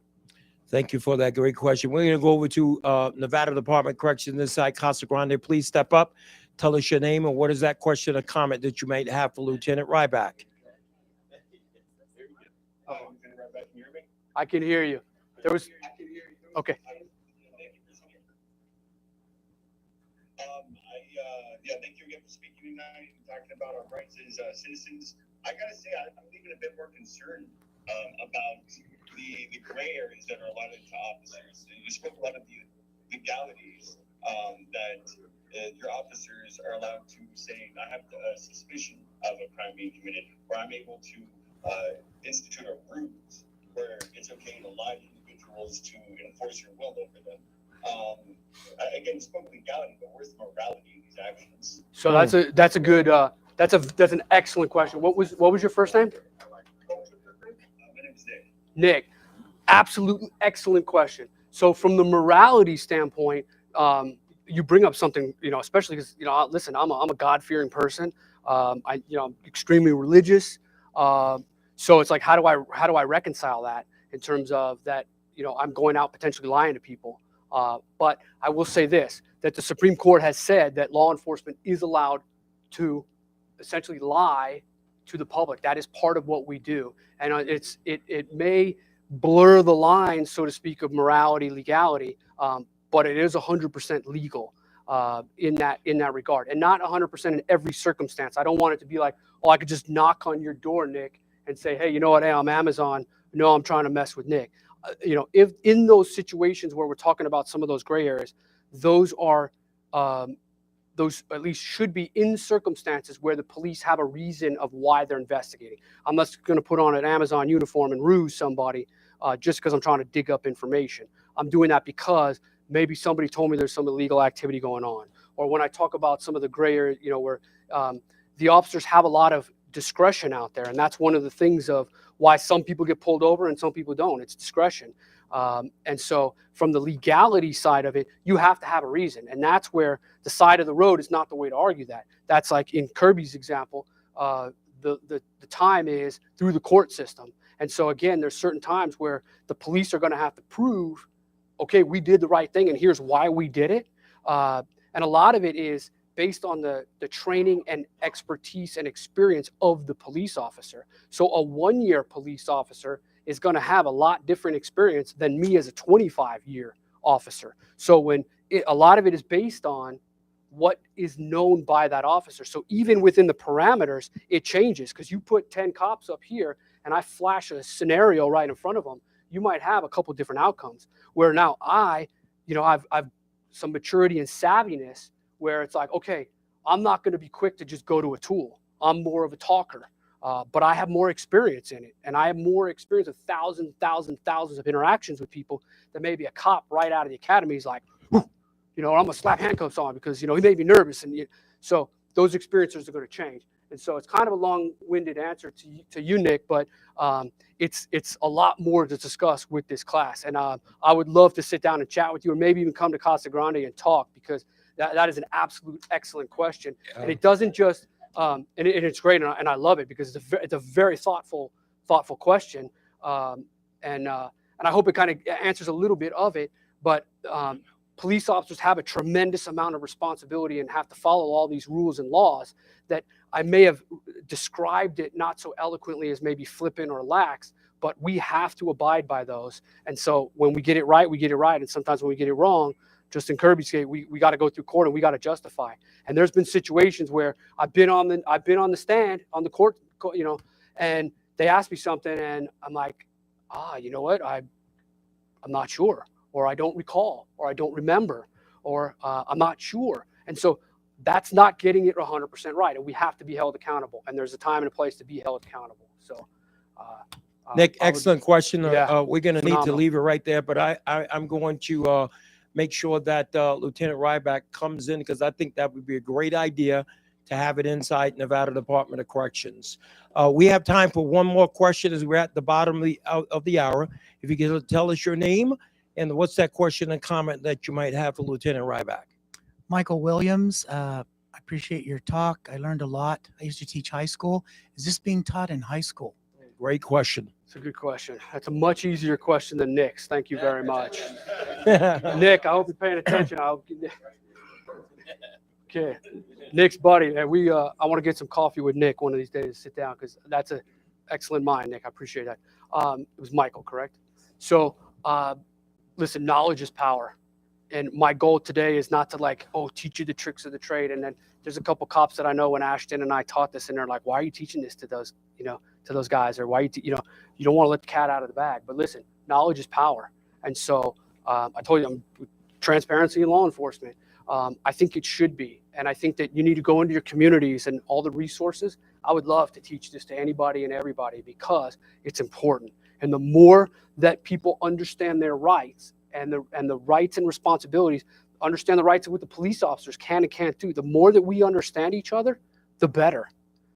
S1: Thank you for that great question. We're going to go over to Nevada Department of Corrections this side. Casa Grande, please step up. Tell us your name and what is that question or comment that you might have for Lieutenant Riback.
S6: I can hear you. There was, okay.
S9: Yeah, thank you again for speaking tonight and talking about our rights as citizens. I gotta say, I'm even a bit more concerned about the gray areas that are allotted to officers. You spoke a lot of the legalities that your officers are allowed to say, I have a suspicion of a crime being committed, or I'm able to institute a rules where it's okay to lie to individuals to enforce your will over them. Again, spoke legality, but where's the morality in these actions?
S6: So that's a good that's an excellent question. What was your first name?
S9: My name is Nick.
S6: Nick, absolutely excellent question. So from the morality standpoint, you bring up something, you know, especially because, you know, listen, I'm a God-fearing person. I'm extremely religious. So it's like, how do I reconcile that in terms of that, you know, I'm going out potentially lying to people. But I will say this, that the Supreme Court has said that law enforcement is allowed to essentially lie to the public. That is part of what we do. And it may blur the line, so to speak, of morality, legality, but it is 100% legal in that regard, and not 100% in every circumstance. I don't want it to be like, oh, I could just knock on your door, Nick, and say, hey, you know what? Hey, I'm Amazon. No, I'm trying to mess with Nick. You know, if in those situations where we're talking about some of those gray areas, those are those at least should be in circumstances where the police have a reason of why they're investigating. I'm not going to put on an Amazon uniform and ruse somebody just because I'm trying to dig up information. I'm doing that because maybe somebody told me there's some illegal activity going on. Or when I talk about some of the gray areas, you know, where the officers have a lot of discretion out there. And that's one of the things of why some people get pulled over and some people don't. It's discretion. And so from the legality side of it, you have to have a reason. And that's where the side of the road is not the way to argue that. That's like in Kirby's example, the time is through the court system. And so again, there's certain times where the police are going to have to prove, okay, we did the right thing and here's why we did it. And a lot of it is based on the training and expertise and experience of the police officer. So a 1-year police officer is going to have a lot different experience than me as a 25-year officer. So a lot of it is based on what is known by that officer. So even within the parameters, it changes, because you put 10 cops up here and I flash a scenario right in front of them, you might have a couple different outcomes. Where now I've some maturity and savviness where it's like, okay, I'm not going to be quick to just go to a tool. I'm more of a talker, but I have more experience in it. And I have more experience with thousands of interactions with people that maybe a cop right out of the academy is like, I'm going to slap handcuffs on because, he made me nervous. And so those experiences are going to change. And so it's kind of a long-winded answer to you, Nick, but it's a lot more to discuss with this class. And I would love to sit down and chat with you, or maybe even come to Casa Grande and talk, because that is an absolute excellent question. Yeah. And it doesn't just, and it's great, and I love it, because it's a very thoughtful question. And I hope it kind of answers a little bit of it, but police officers have a tremendous amount of responsibility and have to follow all these rules and laws that I may have described it not so eloquently as maybe flippant or lax, but we have to abide by those. And so when we get it right, we get it right. And sometimes when we get it wrong, just in Kirby's case, we got to go through court and we got to justify. And there's been situations where I've been on the stand on the court, and they ask me something and I'm like, you know what? I'm not sure, or I don't recall, or I don't remember, or I'm not sure. And so that's not getting it 100% right. And we have to be held accountable. And there's a time and a place to be held accountable. So,
S1: Nick, excellent question.
S6: Yeah,
S1: we're going to need to leave it right there, but I'm going to make sure that Lieutenant Riback comes in, because I think that would be a great idea to have it inside Nevada Department of Corrections. We have time for one more question as we're at the bottom of the hour. If you can tell us your name and what's that question and comment that you might have for Lieutenant Riback.
S10: Michael Williams, I appreciate your talk. I learned a lot. I used to teach high school. Is this being taught in high school?
S1: Great question.
S6: It's a good question. That's a much easier question than Nick's. Thank you very much. Nick, I hope you're paying attention. Okay. Nick's buddy, and I want to get some coffee with Nick one of these days to sit down, because that's an excellent mind, Nick. I appreciate that. It was Michael, correct? So, listen, knowledge is power. And my goal today is not to teach you the tricks of the trade. And then there's a couple cops that I know when Ashton and I taught this, and they're like, why are you teaching this to those, to those guys? Or why you don't want to let the cat out of the bag. But listen, knowledge is power. And so I told you, I'm transparency in law enforcement. I think it should be. And I think that you need to go into your communities and all the resources. I would love to teach this to anybody and everybody, because it's important. And the more that people understand their rights and the rights and responsibilities, understand the rights of what the police officers can and can't do, the more that we understand each other, the better.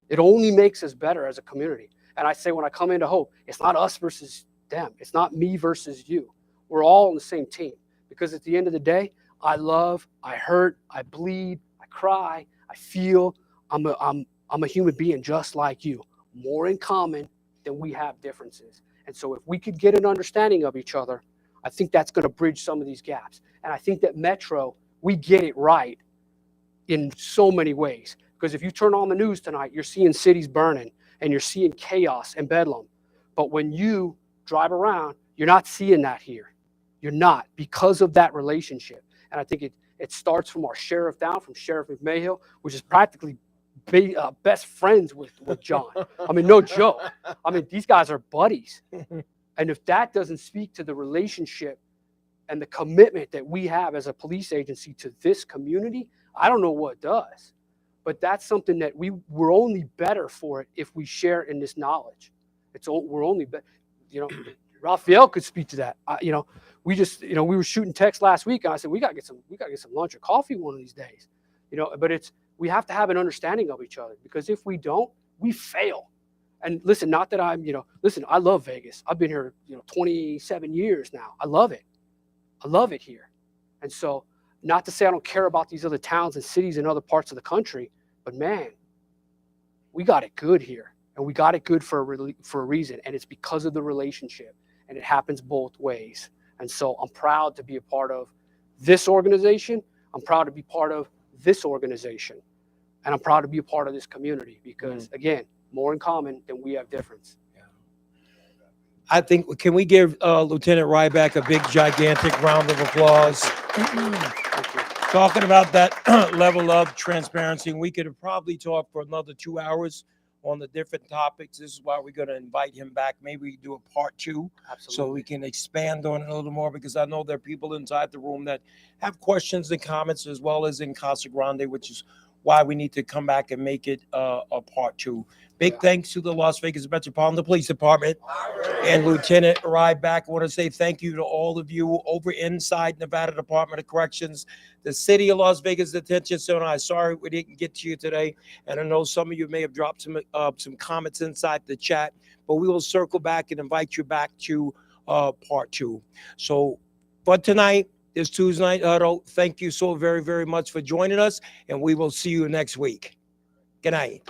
S6: It only makes us better as a community. And I say, when I come into Hope, it's not us versus them. It's not me versus you. We're all on the same team, because at the end of the day, I love, I hurt, I bleed, I cry, I feel. I'm a human being just like you, more in common than we have differences. And so if we could get an understanding of each other, I think that's going to bridge some of these gaps. And I think that Metro, we get it right in so many ways. Because if you turn on the news tonight, you're seeing cities burning and you're seeing chaos and bedlam. But when you drive around, you're not seeing that here. You're not, because of that relationship. And I think it starts from our sheriff down, from Sheriff McMahill, which is practically best friends with John. I mean, no joke. I mean, these guys are buddies. And if that doesn't speak to the relationship and the commitment that we have as a police agency to this community, I don't know what does. But that's something that we're only better for it if we share in this knowledge. We're only better. Raphael could speak to that. We were shooting text last week, and I said we gotta get some lunch or coffee one of these days. But we have to have an understanding of each other, because if we don't, we fail. And listen, not that I love Vegas. I've been here, 27 years now. I love it. I love it here. And so, not to say I don't care about these other towns and cities in other parts of the country, but man, we got it good here. And we got it good for a reason. And it's because of the relationship. And it happens both ways. And so I'm proud to be a part of this organization. I'm proud to be part of this organization. And I'm proud to be a part of this community because, again, more in common than we have difference.
S1: I think, can we give Lieutenant Riback a big, gigantic round of applause? Talking about that level of transparency, and we could have probably talked for another 2 hours on the different topics. This is why we're going to invite him back. Maybe we do a part 2 so we can expand on it a little more, because I know there are people inside the room that have questions and comments, as well as in Casa Grande, which is why we need to come back and make it a part 2. Big thanks to the Las Vegas Metropolitan Police Department and Lieutenant Riback. I want to say thank you to all of you over inside Nevada Department of Corrections, the City of Las Vegas Detention Center. I'm sorry we didn't get to you today, and I know some of you may have dropped some comments inside the chat, but we will circle back and invite you back to part 2. So for tonight, this Tuesday night huddle, thank you so very, very much for joining us, and we will see you next week. Good night.